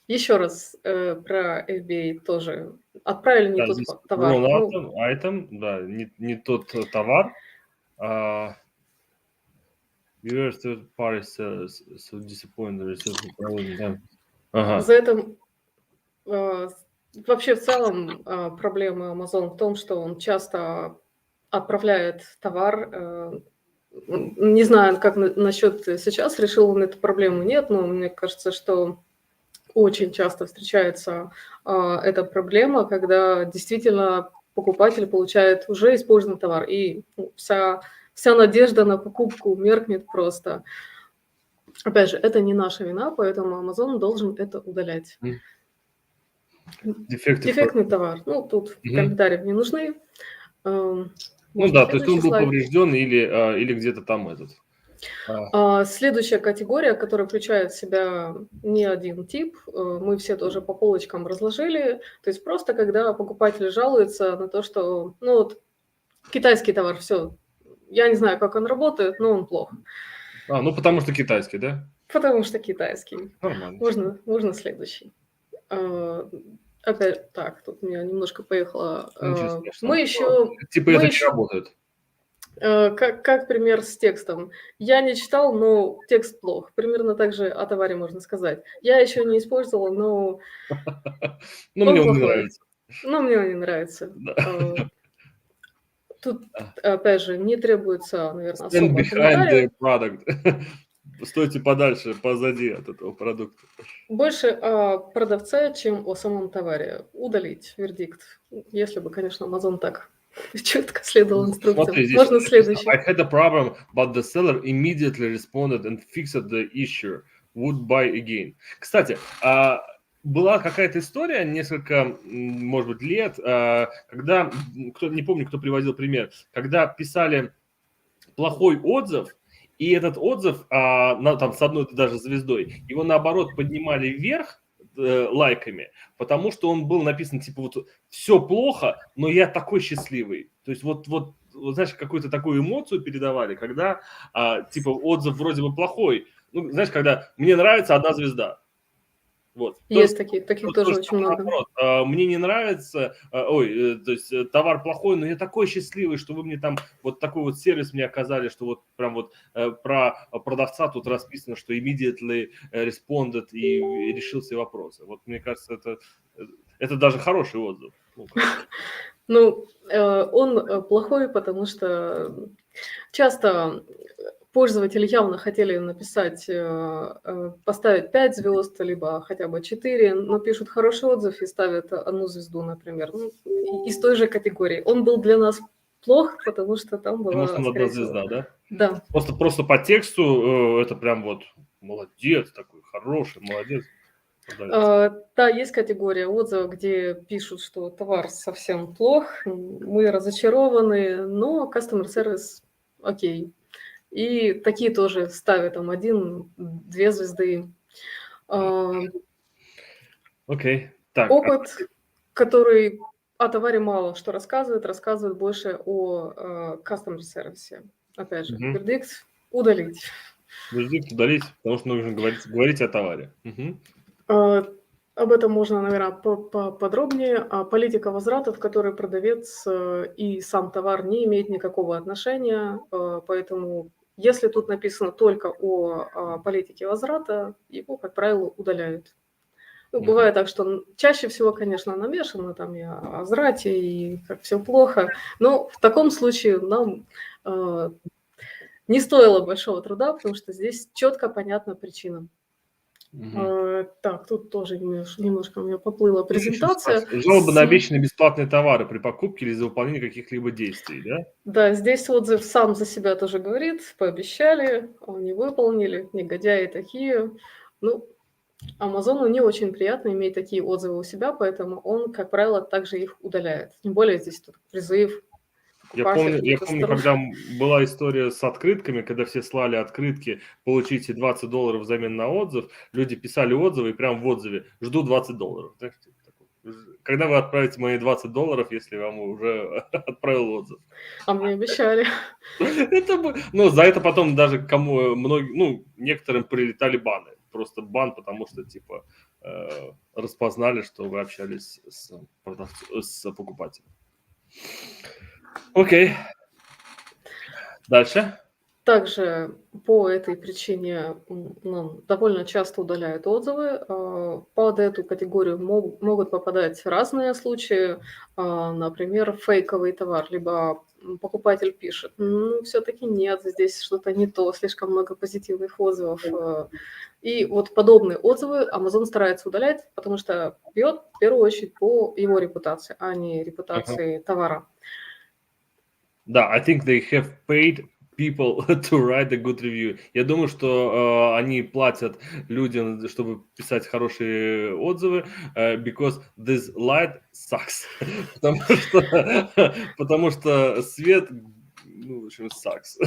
Еще раз про FBA тоже. Отправили не Да, тот здесь товар. wrong item, да, не тот товар. Viewers third party sellers so disappointed. Да. Ага. За это вообще в целом проблема Amazon в том, что он часто отправляет товар. Не знаю, как насчет сейчас, решил он эту проблему, нет, но мне кажется, что очень часто встречается эта проблема, когда действительно покупатель получает уже использованный товар, и вся надежда на покупку меркнет просто. Опять же, это не наша вина, поэтому Amazon должен это удалять. Дефектный товар. Ну, тут комментарии не нужны. Ну да, то есть он был поврежден или где-то там этот. Следующая категория, которая включает в себя не один тип, мы все тоже по полочкам разложили. То есть просто когда покупатель жалуется на то, что ну вот китайский товар, все, я не знаю, как он работает, но он плох. Ну потому что китайский, да? Потому что китайский. Нормально. Можно следующий. Опять так, тут у меня немножко поехало. Мы еще... Типа это не работает. Как пример с текстом. Я не читал, но текст плох. Примерно так же о товаре можно сказать. Я еще не использовала, но... Ну, мне он не нравится. Ну, мне он не нравится. Тут, опять же, не требуется, наверное, особо комментариев. Стойте подальше, позади от этого продукта. Больше о продавце, чем о самом товаре. Удалить вердикт. Если бы, конечно, Amazon так четко следовал инструкциям. Можно следующий. I had a problem, but the seller immediately responded and fixed the issue. Would buy again. Кстати, была какая-то история несколько, может быть, лет, когда, не помню, кто приводил пример, когда писали плохой отзыв, и этот отзыв, там с одной даже звездой, его наоборот поднимали вверх лайками, потому что он был написан типа вот все плохо, но я такой счастливый. То есть вот знаешь, какую-то такую эмоцию передавали, когда типа отзыв вроде бы плохой. Ну, знаешь, когда мне нравится 1 звезда. Вот. Есть таких тоже очень много. Мне не нравится, то есть товар плохой, но я такой счастливый, что вы мне там вот такой вот сервис мне оказали, что вот прям вот про продавца тут расписано, что immediately responded и решил все вопросы. Вот мне кажется, это даже хороший отзыв. Ну, он плохой, потому что часто пользователи явно хотели написать, поставить 5 звезд, либо хотя бы 4, но пишут хороший отзыв и ставят 1 звезду, например, из той же категории. Он был для нас плох, потому что там была... Потому что 1 звезда, да? Да. Просто по тексту это прям вот молодец такой, хороший, молодец. Да, есть категория отзывов, где пишут, что товар совсем плох, мы разочарованы, но customer service окей. И такие тоже ставят там 1, 2 звезды. Окей. Так. Опыт, который о товаре мало что рассказывает больше о customer сервисе. Опять же, вердикт удалить. Вердикт удалить, потому что нужно говорить о товаре. Об этом можно, наверное, поподробнее. Политика возвратов, в которой продавец и сам товар не имеет никакого отношения, поэтому если тут написано только о политике возврата, его, как правило, удаляют. Ну, бывает так, что чаще всего, конечно, намешано там и о возврате, и как все плохо, но в таком случае нам не стоило большого труда, потому что здесь четко понятна причина. Так, тут тоже немножко у меня поплыла презентация. Жалобы на обещанные бесплатные товары при покупке или за выполнение каких-либо действий, да? Да, здесь отзыв сам за себя тоже говорит. Пообещали, не выполнили, негодяи такие. Ну, Амазону не очень приятно иметь такие отзывы у себя, поэтому он, как правило, также их удаляет. Тем более здесь тут призыв Я покупателя, помню, тут когда была история с открытками, когда все слали открытки, получите $20 взамен на отзыв, люди писали отзывы и прям в отзыве «жду $20». Знаешь, типа такой. Когда вы отправите мои $20, если я вам уже отправил отзыв? А мне обещали. Ну, за это потом даже некоторым прилетали баны. Просто бан, потому что, типа, распознали, что вы общались с покупателем. Окей. Дальше. Также по этой причине нам довольно часто удаляют отзывы. Под эту категорию могут попадать разные случаи. Например, фейковый товар, либо покупатель пишет, все-таки нет, здесь что-то не то, слишком много позитивных отзывов. И вот подобные отзывы Amazon старается удалять, потому что бьет в первую очередь по его репутации, а не репутации товара. Да, I think they have paid people to write a good review. Я думаю, что они платят людям, чтобы писать хорошие отзывы, because this light sucks. Потому что свет, в общем, sucks.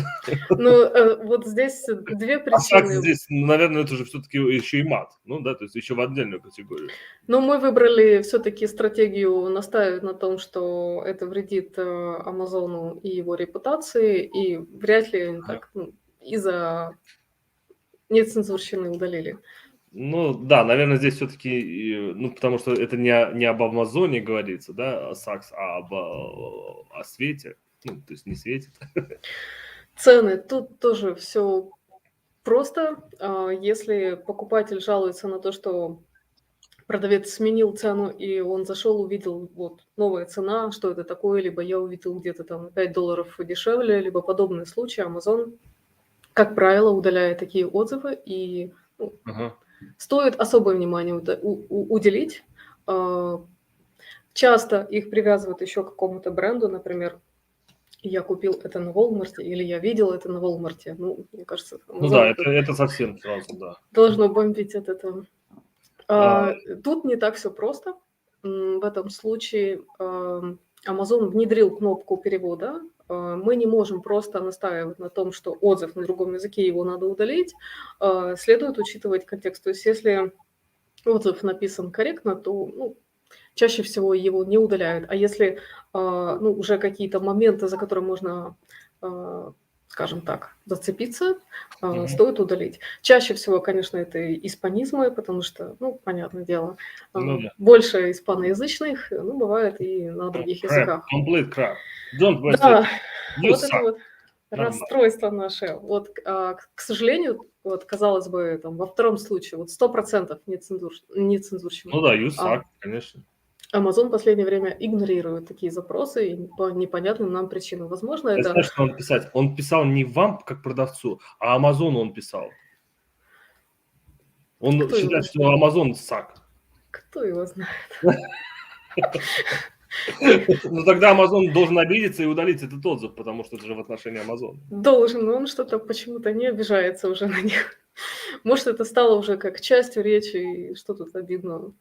Ну, вот здесь две А sucks причины. здесь, наверное, это же все-таки еще и мат, то есть еще в отдельную категорию. Но мы выбрали все-таки стратегию настаивать на том, что это вредит Амазону и его репутации, и вряд ли они так из-за нецензурщины удалили. Ну, да, наверное, здесь все-таки, потому что это не об Амазоне говорится, да, sucks, а о свете, то есть не светит. Цены. Тут тоже все просто. Если покупатель жалуется на то, что продавец сменил цену, и он зашел, увидел, вот, новая цена, что это такое, либо я увидел где-то там $5 дешевле, либо подобные случаи, Amazon, как правило, удаляет такие отзывы, и стоит особое внимание уделить. Часто их привязывают еще к какому-то бренду, например, я купил это на Walmart, или я видел это на Walmart. Мне кажется, да, это совсем сразу, да. Должно бомбить от этого. Тут не так все просто. В этом случае Amazon внедрил кнопку перевода. Мы не можем просто настаивать на том, что отзыв на другом языке, его надо удалить. Следует учитывать контекст. То есть если отзыв написан корректно, то чаще всего его не удаляют. А если уже какие-то моменты, за которые можно, скажем так, зацепиться, стоит удалить. Чаще всего, конечно, это испанизмы, потому что, понятное дело, больше испаноязычных, бывает и на других языках. Complete crap. Don't waste Да, it. вот это вот расстройство наше. Вот, к сожалению, вот, казалось бы, там, во втором случае, вот 100% нецензурщина. Ну да, you suck, конечно. Amazon в последнее время игнорирует такие запросы по непонятным нам причинам. Возможно, это... Знаешь, что он писал? Он писал не вам, как продавцу, а Амазону он писал. Он считает, что Amazon suck. Кто его знает? Ну тогда Amazon должен обидеться и удалить этот отзыв, потому что это же в отношении Amazon. Должен, но он что-то почему-то не обижается уже на них. Может, это стало уже как частью речи, и что тут обидного.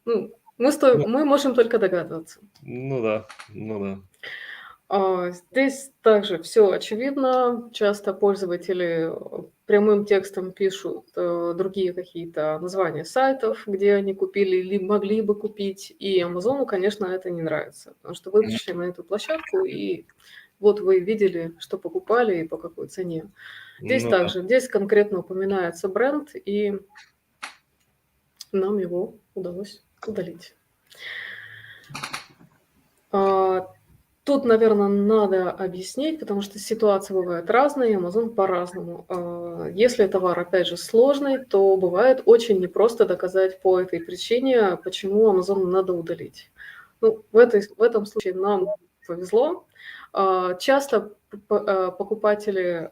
Мы можем только догадываться. Ну да. Здесь также все очевидно. Часто пользователи прямым текстом пишут другие какие-то названия сайтов, где они купили или могли бы купить. И Амазону, конечно, это не нравится, потому что вы пришли на эту площадку, и вот вы видели, что покупали и по какой цене. Здесь конкретно упоминается бренд, и нам его удалось удалить. Тут, наверное, надо объяснить, потому что ситуации бывают разные, Amazon по-разному. Если товар, опять же, сложный, то бывает очень непросто доказать по этой причине, почему Amazon надо удалить. В этом случае нам повезло. Часто покупатели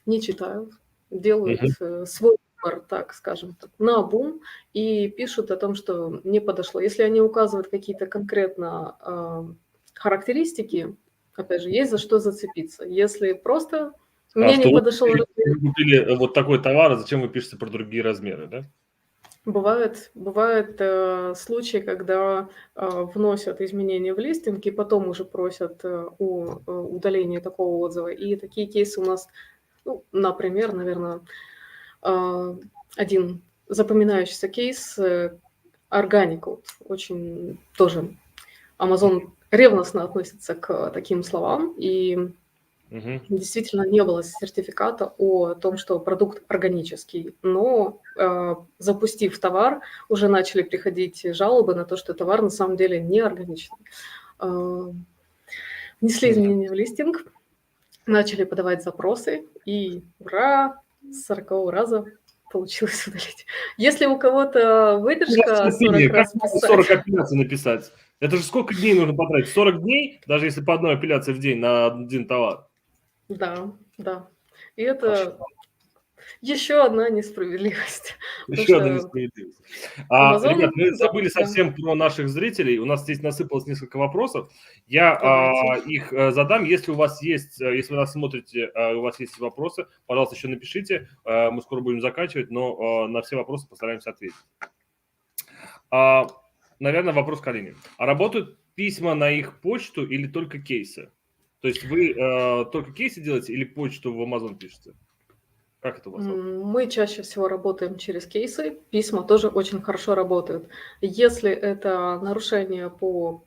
не читают, делают свой выбор, так скажем, наобум, и пишут о том, что не подошло. Если они указывают какие-то конкретно характеристики, опять же, есть за что зацепиться. Если просто мне не подошел размер. Вы купили вот такой товар, а зачем вы пишете про другие размеры, да? Бывают случаи, когда вносят изменения в листинг и потом уже просят о удалении такого отзыва. И такие кейсы у нас, ну, например, наверное, один запоминающийся кейс Organic Code. Очень тоже Amazon ревностно относится к таким словам, и действительно не было сертификата о том, что продукт органический, но запустив товар, уже начали приходить жалобы на то, что товар на самом деле не органичный. Внесли изменения в листинг, начали подавать запросы, и ура, с 40-го раза получилось удалить. Если у кого-то выдержка 40 Как раз можно писать, 40 апелляций написать? Это же сколько дней нужно потратить? 40 дней, даже если по одной апелляции в день на один товар. да. И это еще одна несправедливость. Еще одна Потому что несправедливость. Amazon, Ребят, мы да, забыли совсем про наших зрителей. У нас здесь насыпалось несколько вопросов. Я давайте. их задам. Если у вас есть, если вы нас смотрите, у вас есть вопросы, пожалуйста, еще напишите. Мы скоро будем заканчивать, но на все вопросы постараемся ответить. Наверное, вопрос к Алине. А работают письма на их почту или только кейсы? То есть вы только кейсы делаете или почту в Amazon пишете? Как это у вас? Мы чаще всего работаем через кейсы. Письма тоже очень хорошо работают. Если это нарушение по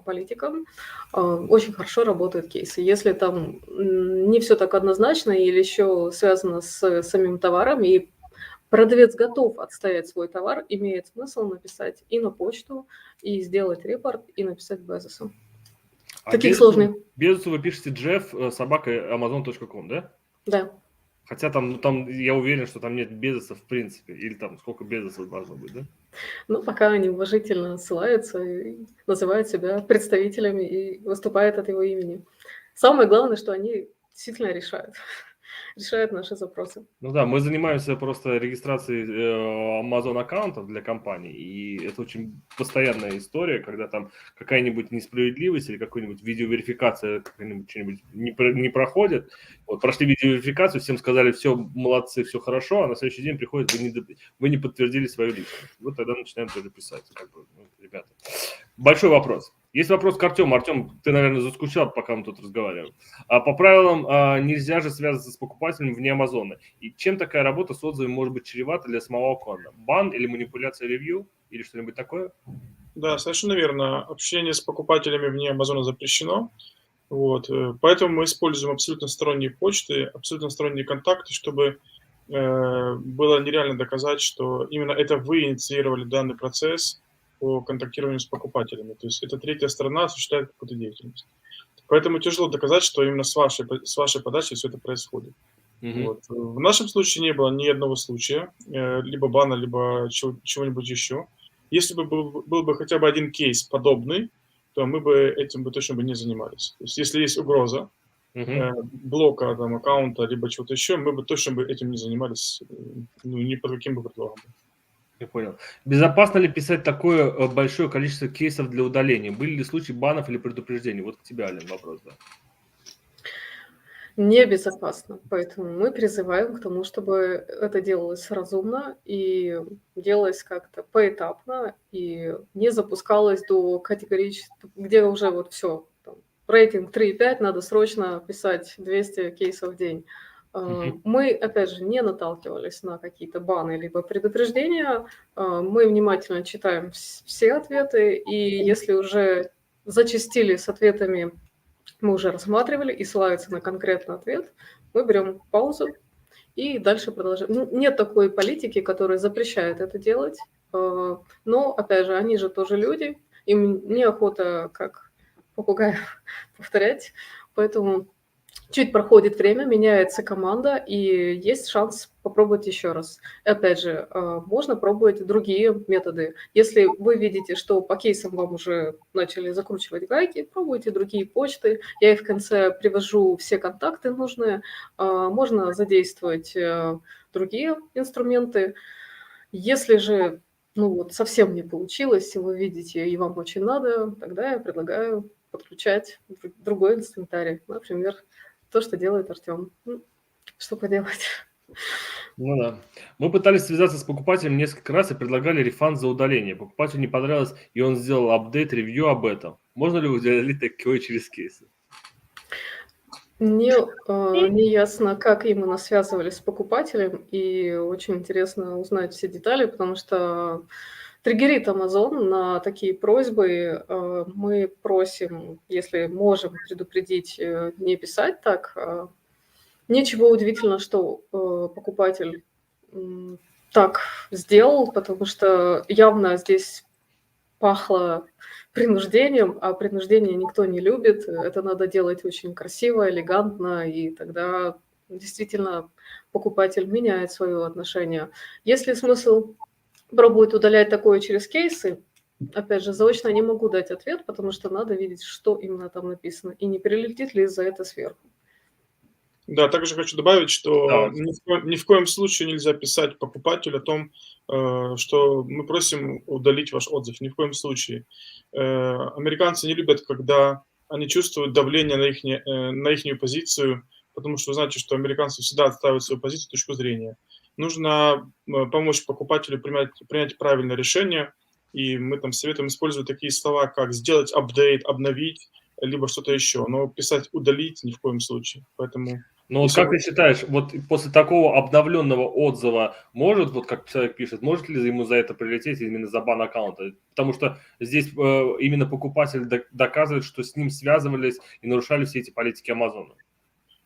политикам, очень хорошо работают кейсы. Если там не все так однозначно или еще связано с самим товаром, и продавец готов отстоять свой товар, имеет смысл написать и на почту, и сделать репорт, и написать Безосу. Таких сложных. Безосу вы пишете jeff@amazon.com, да? Да. Хотя там я уверен, что там нет Безоса в принципе. Или там сколько Безосов должно быть, да? Ну, пока они уважительно ссылаются и называют себя представителями и выступают от его имени. Самое главное, что они действительно решают наши запросы. Ну да, мы занимаемся просто регистрацией Amazon аккаунтов для компаний, и это очень постоянная история, когда там какая-нибудь несправедливость или какая-нибудь видеоверификация какая-нибудь что-нибудь не проходит. Вот прошли видеоверификацию, всем сказали, все, молодцы, все хорошо, а на следующий день приходит, вы не подтвердили свою личность. Вот тогда начинаем тоже писать, как бы, ребята. Большой вопрос. Есть вопрос к Артему. Артем, ты, наверное, заскучал, пока мы тут разговариваем. По правилам нельзя же связываться с покупателем вне Амазона. И чем такая работа с отзывами может быть чревата для самого аккаунта? Бан или манипуляция ревью? Или что-нибудь такое? Да, совершенно верно. Общение с покупателями вне Амазона запрещено. Вот. Поэтому мы используем абсолютно сторонние почты, абсолютно сторонние контакты, чтобы было нереально доказать, что именно это вы инициировали данный процесс по контактированию с покупателями. То есть это третья сторона осуществляет какую-то деятельность. Поэтому тяжело доказать, что именно с вашей подачи все это происходит. Вот. В нашем случае не было ни одного случая, либо бана, либо чего-нибудь еще. Если бы был бы хотя бы один кейс подобный, то мы бы этим бы точно бы не занимались. То есть если есть угроза блока там, аккаунта, либо чего-то еще, мы бы точно бы этим не занимались, ни под каким бы предлогом. Я понял. Безопасно ли писать такое большое количество кейсов для удаления? Были ли случаи банов или предупреждений? Вот к тебе, Ален, вопрос, да. Небезопасно. Поэтому мы призываем к тому, чтобы это делалось разумно и делалось как-то поэтапно и не запускалось до категорически, где уже вот все, рейтинг 3,5, надо срочно писать 200 кейсов в день. Мы, опять же, не наталкивались на какие-то баны либо предупреждения. Мы внимательно читаем все ответы, и если уже зачастили с ответами, мы уже рассматривали и ссылаются на конкретный ответ, мы берем паузу и дальше продолжаем. Нет такой политики, которая запрещает это делать, но, опять же, они же тоже люди, им неохота, как попугаев, повторять, поэтому чуть проходит время, меняется команда, и есть шанс попробовать еще раз. И опять же, можно пробовать другие методы. Если вы видите, что по кейсам вам уже начали закручивать гайки, пробуйте другие почты. Я их в конце привожу все контакты нужные. Можно задействовать другие инструменты. Если же совсем не получилось, и вы видите, и вам очень надо, тогда я предлагаю подключать другой инструментарий. Например, то, что делает Артем. Что поделать? Ну да. Мы пытались связаться с покупателем несколько раз и предлагали рефанд за удаление. Покупателю не понравилось, и он сделал апдейт, ревью об этом. Можно ли удалить такое через кейсы? Не ясно, как именно связывались с покупателем, и очень интересно узнать все детали, потому что триггерит Amazon на такие просьбы. Мы просим, если можем предупредить, не писать так. Ничего удивительного, что покупатель так сделал, потому что явно здесь пахло принуждением, а принуждение никто не любит. Это надо делать очень красиво, элегантно, и тогда действительно покупатель меняет свое отношение. Есть ли смысл пробовать удалять такое через кейсы? Опять же, заочно не могу дать ответ, потому что надо видеть, что именно там написано, и не перелетит ли за это сверху. Да, также хочу добавить, что Да. ни в коем случае нельзя писать покупателю о том, что мы просим удалить ваш отзыв. Ни в коем случае. Американцы не любят, когда они чувствуют давление на ихнюю позицию, потому что вы знаете, что американцы всегда отстаивают свою позицию, точку зрения. Нужно помочь покупателю принять правильное решение, и мы там советуем использовать такие слова, как сделать апдейт, обновить, либо что-то еще. Но писать удалить ни в коем случае. Поэтому Ну вот если как вы ты считаешь, вот после такого обновленного отзыва может, вот как человек пишет, может ли ему за это прилететь именно за бан аккаунта? Потому что здесь именно покупатель доказывает, что с ним связывались и нарушали все эти политики Амазона.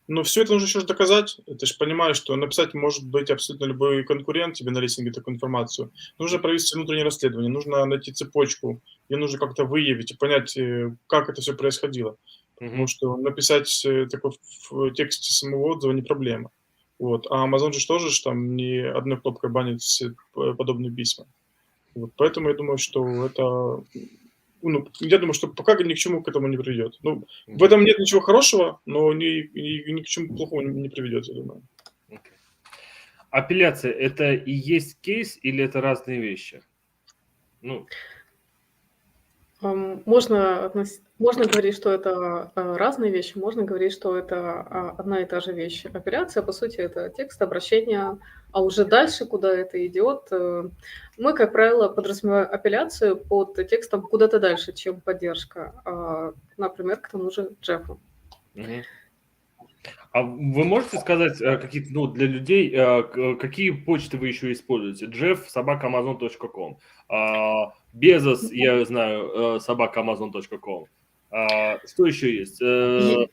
Но все это нужно еще ж доказать. Ты же понимаешь, что написать может быть абсолютно любой конкурент тебе на листинге такую информацию. Нужно провести внутреннее расследование, нужно найти цепочку, ее нужно как-то выявить и понять, как это все происходило. Потому Мгм. что написать, такой в тексте самого отзыва не проблема. Вот. А Amazon же тоже ж там не одной кнопкой банит все подобные письма. Вот. Поэтому я думаю, что это, я думаю, что пока ни к чему к этому не приведет. Ну, в этом нет ничего хорошего, но ни к чему плохому не приведет, я думаю. Окей. Апелляция – это и есть кейс или это разные вещи? Ну, Можно говорить, что это разные вещи, можно говорить, что это одна и та же вещь. Апелляция, по сути, это текст обращения, а уже дальше, куда это идет, мы, как правило, подразумеваем апелляцию под текстом куда-то дальше, чем поддержка, например, к тому же Джеффу. мгм. А вы можете сказать какие-то, ну, для людей, какие почты вы еще используете? jeff@amazon.com, Безос, я знаю, @amazon.com. Что еще есть? Е-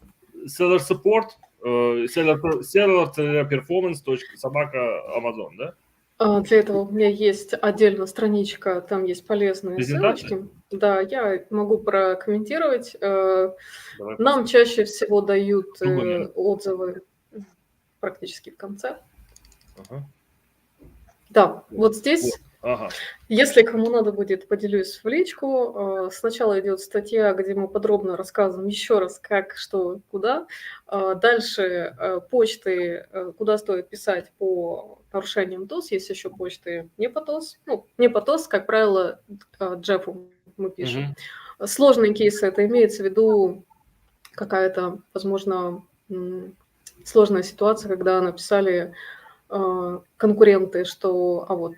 Seller support, seller-performance. _amazon, да? Для этого у меня есть отдельно страничка, там есть полезные Презентация? ссылочки. Да, я могу прокомментировать. Давай Нам посмотрим. чаще всего дают Думаю. отзывы практически в конце. Ага. Да, вот здесь, Вот. Ага. если кому надо будет, поделюсь в личку. Сначала идет статья, где мы подробно рассказываем еще раз, как, что, куда. Дальше почты, куда стоит писать по нарушениям ТОС. Есть еще почты не по ТОС. Ну, не по ТОС, как правило, Джеффу мы пишем. Мгм. Сложные кейсы, это имеется в виду какая-то, возможно, сложная ситуация, когда написали конкуренты, что вот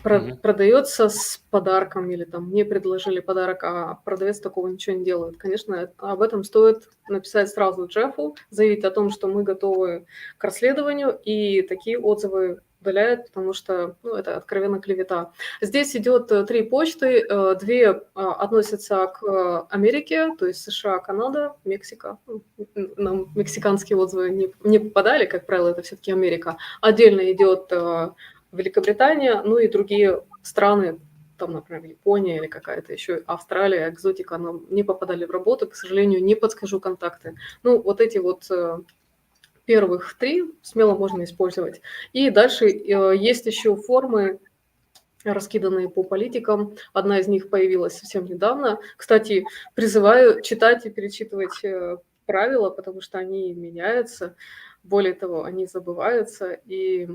Мгм. продается с подарком или там мне предложили подарок, а продавец такого ничего не делает. Конечно, об этом стоит написать сразу Джеффу, заявить о том, что мы готовы к расследованию, и такие отзывы удаляют, потому что это откровенно клевета. Здесь идет 3 почты, 2 относятся к Америке, то есть США, Канада, Мексика. Нам мексиканские отзывы не попадали, как правило, это все-таки Америка. Отдельно идет Великобритания, ну и другие страны, там, например, Япония или какая-то еще Австралия, экзотика, нам не попадали в работу, к сожалению, не подскажу контакты. Ну, вот эти вот первых 3 смело можно использовать. И дальше есть еще формы, раскиданные по политикам. Одна из них появилась совсем недавно. Кстати, призываю читать и перечитывать правила, потому что они меняются. Более того, они забываются. И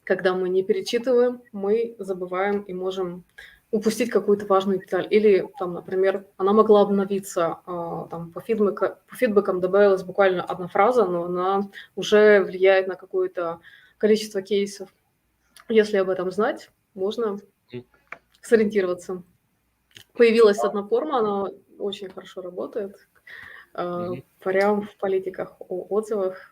когда мы не перечитываем, мы забываем и можем упустить какую-то важную деталь. Или, там, например, она могла обновиться, там, по фидбэкам добавилась буквально одна фраза, но она уже влияет на какую-то количество кейсов. Если об этом знать, можно сориентироваться. Появилась одна форма, она очень хорошо работает. Прям в политиках о отзывах.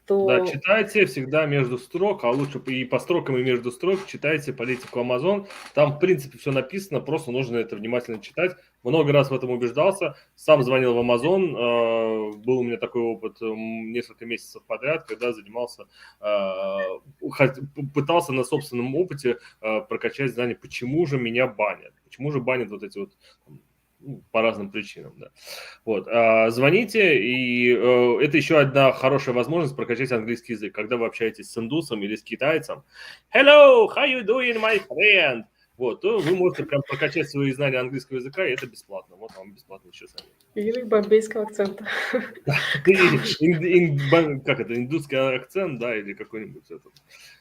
Да, читайте всегда между строк, а лучше и по строкам, и между строк читайте политику Amazon. Там, в принципе, все написано, просто нужно это внимательно читать. Много раз в этом убеждался. Сам звонил в Amazon. Был у меня такой опыт несколько месяцев подряд, когда занимался, пытался на собственном опыте прокачать знания, почему же меня банят. Почему же банят вот эти вот по разным причинам, да. Вот, звоните, и это еще одна хорошая возможность прокачать английский язык, когда вы общаетесь с индусом или с китайцем. Hello, how you doing, my friend? Вот, то вы можете прям прокачать свои знания английского языка, и это бесплатно. Вот вам бесплатно еще совет. Или бомбейского акцента. Как это, индусский акцент, да, или какой-нибудь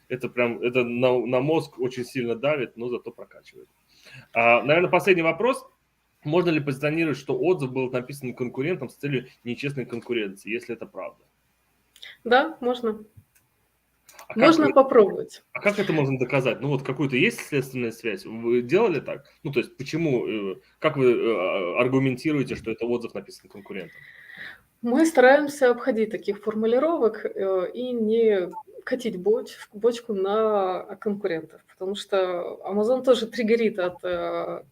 это прям, это на мозг очень сильно давит, но зато прокачивает. Наверное, последний вопрос. Можно ли позиционировать, что отзыв был написан конкурентом с целью нечестной конкуренции, если это правда? Да, можно. Можно попробовать. А как это можно доказать? Ну вот какую-то есть следственная связь? Вы делали так? Ну то есть почему, как вы аргументируете, что это отзыв написан конкурентом? Мы стараемся обходить таких формулировок и не катить бочку на конкурентов, потому что Amazon тоже триггерит от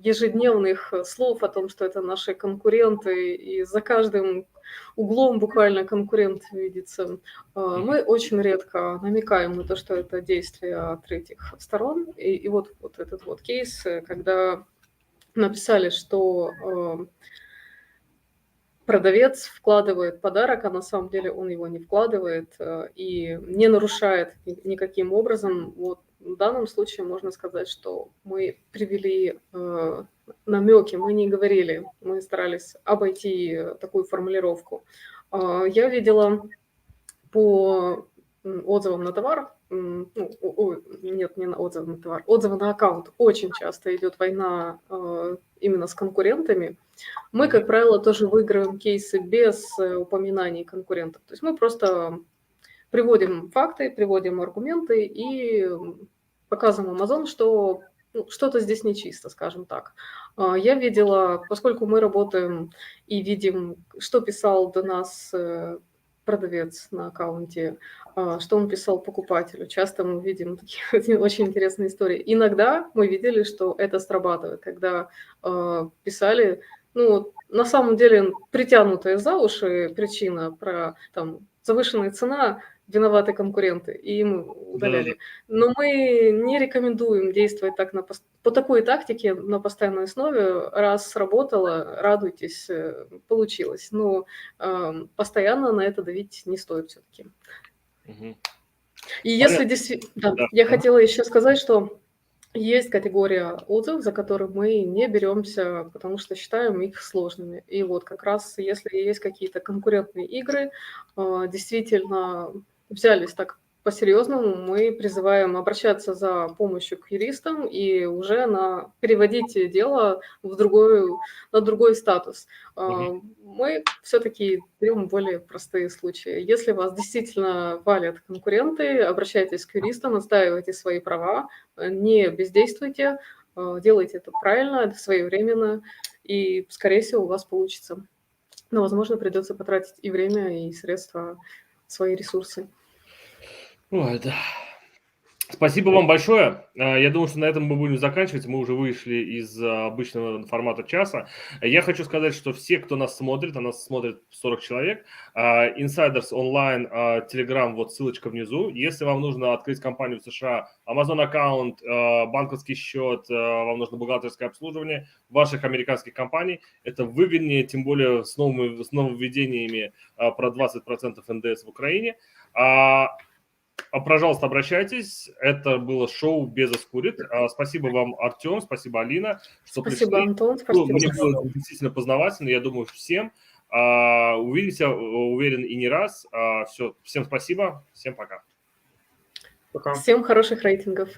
ежедневных слов о том, что это наши конкуренты, и за каждым углом буквально конкурент видится. Мы очень редко намекаем на то, что это действие третьих сторон. И вот этот вот кейс, когда написали, что продавец вкладывает подарок, а на самом деле он его не вкладывает и не нарушает никаким образом. Вот в данном случае можно сказать, что мы привели намеки, мы не говорили, мы старались обойти такую формулировку. Я видела по отзывам на товар, нет, не на отзывы на товар, отзывы на аккаунт. Очень часто идет война именно с конкурентами. Мы, как правило, тоже выигрываем кейсы без упоминаний конкурентов. То есть мы просто приводим факты, приводим аргументы и показываем Amazon, что что-то здесь нечисто, скажем так. Я видела, поскольку мы работаем и видим, что писал до нас продавец на аккаунте, что он писал покупателю. Часто мы видим такие очень интересные истории. Иногда мы видели, что это срабатывает, когда писали, на самом деле притянутая за уши причина про завышенная цена, виноваты конкуренты, и мы удаляли. Но мы не рекомендуем действовать так по такой тактике на постоянной основе. Раз сработало, радуйтесь, получилось. Но постоянно на это давить не стоит все-таки. И если действительно... Да, я хотела еще сказать, что есть категория отзывов, за которые мы не беремся, потому что считаем их сложными. И вот как раз если есть какие-то конкурентные игры, действительно взялись так по-серьезному, мы призываем обращаться за помощью к юристам и уже переводить дело на другой статус. Мы все-таки берем более простые случаи. Если вас действительно валят конкуренты, обращайтесь к юристам, отстаивайте свои права, не бездействуйте, делайте это правильно, своевременно, и, скорее всего, у вас получится. Но, возможно, придется потратить и время, и средства, свои ресурсы. Ой, да. Спасибо вам большое. Я думаю, что на этом мы будем заканчивать. Мы уже вышли из обычного формата часа. Я хочу сказать, что все, кто нас смотрит, а нас смотрит 40 человек, Insiders онлайн, Telegram, вот ссылочка внизу. Если вам нужно открыть компанию в США, Amazon аккаунт, банковский счет, вам нужно бухгалтерское обслуживание ваших американских компаний, это выгоднее, тем более с нововведениями про 20% НДС в Украине. Пожалуйста, обращайтесь. Это было шоу «Безос курит». Спасибо вам, Артем, спасибо, Алина, что спасибо, пришли. Антон, спасибо. Мне было действительно познавательно, я думаю, всем. Увидимся, уверен, и не раз. Все, всем спасибо, всем пока. Всем хороших рейтингов.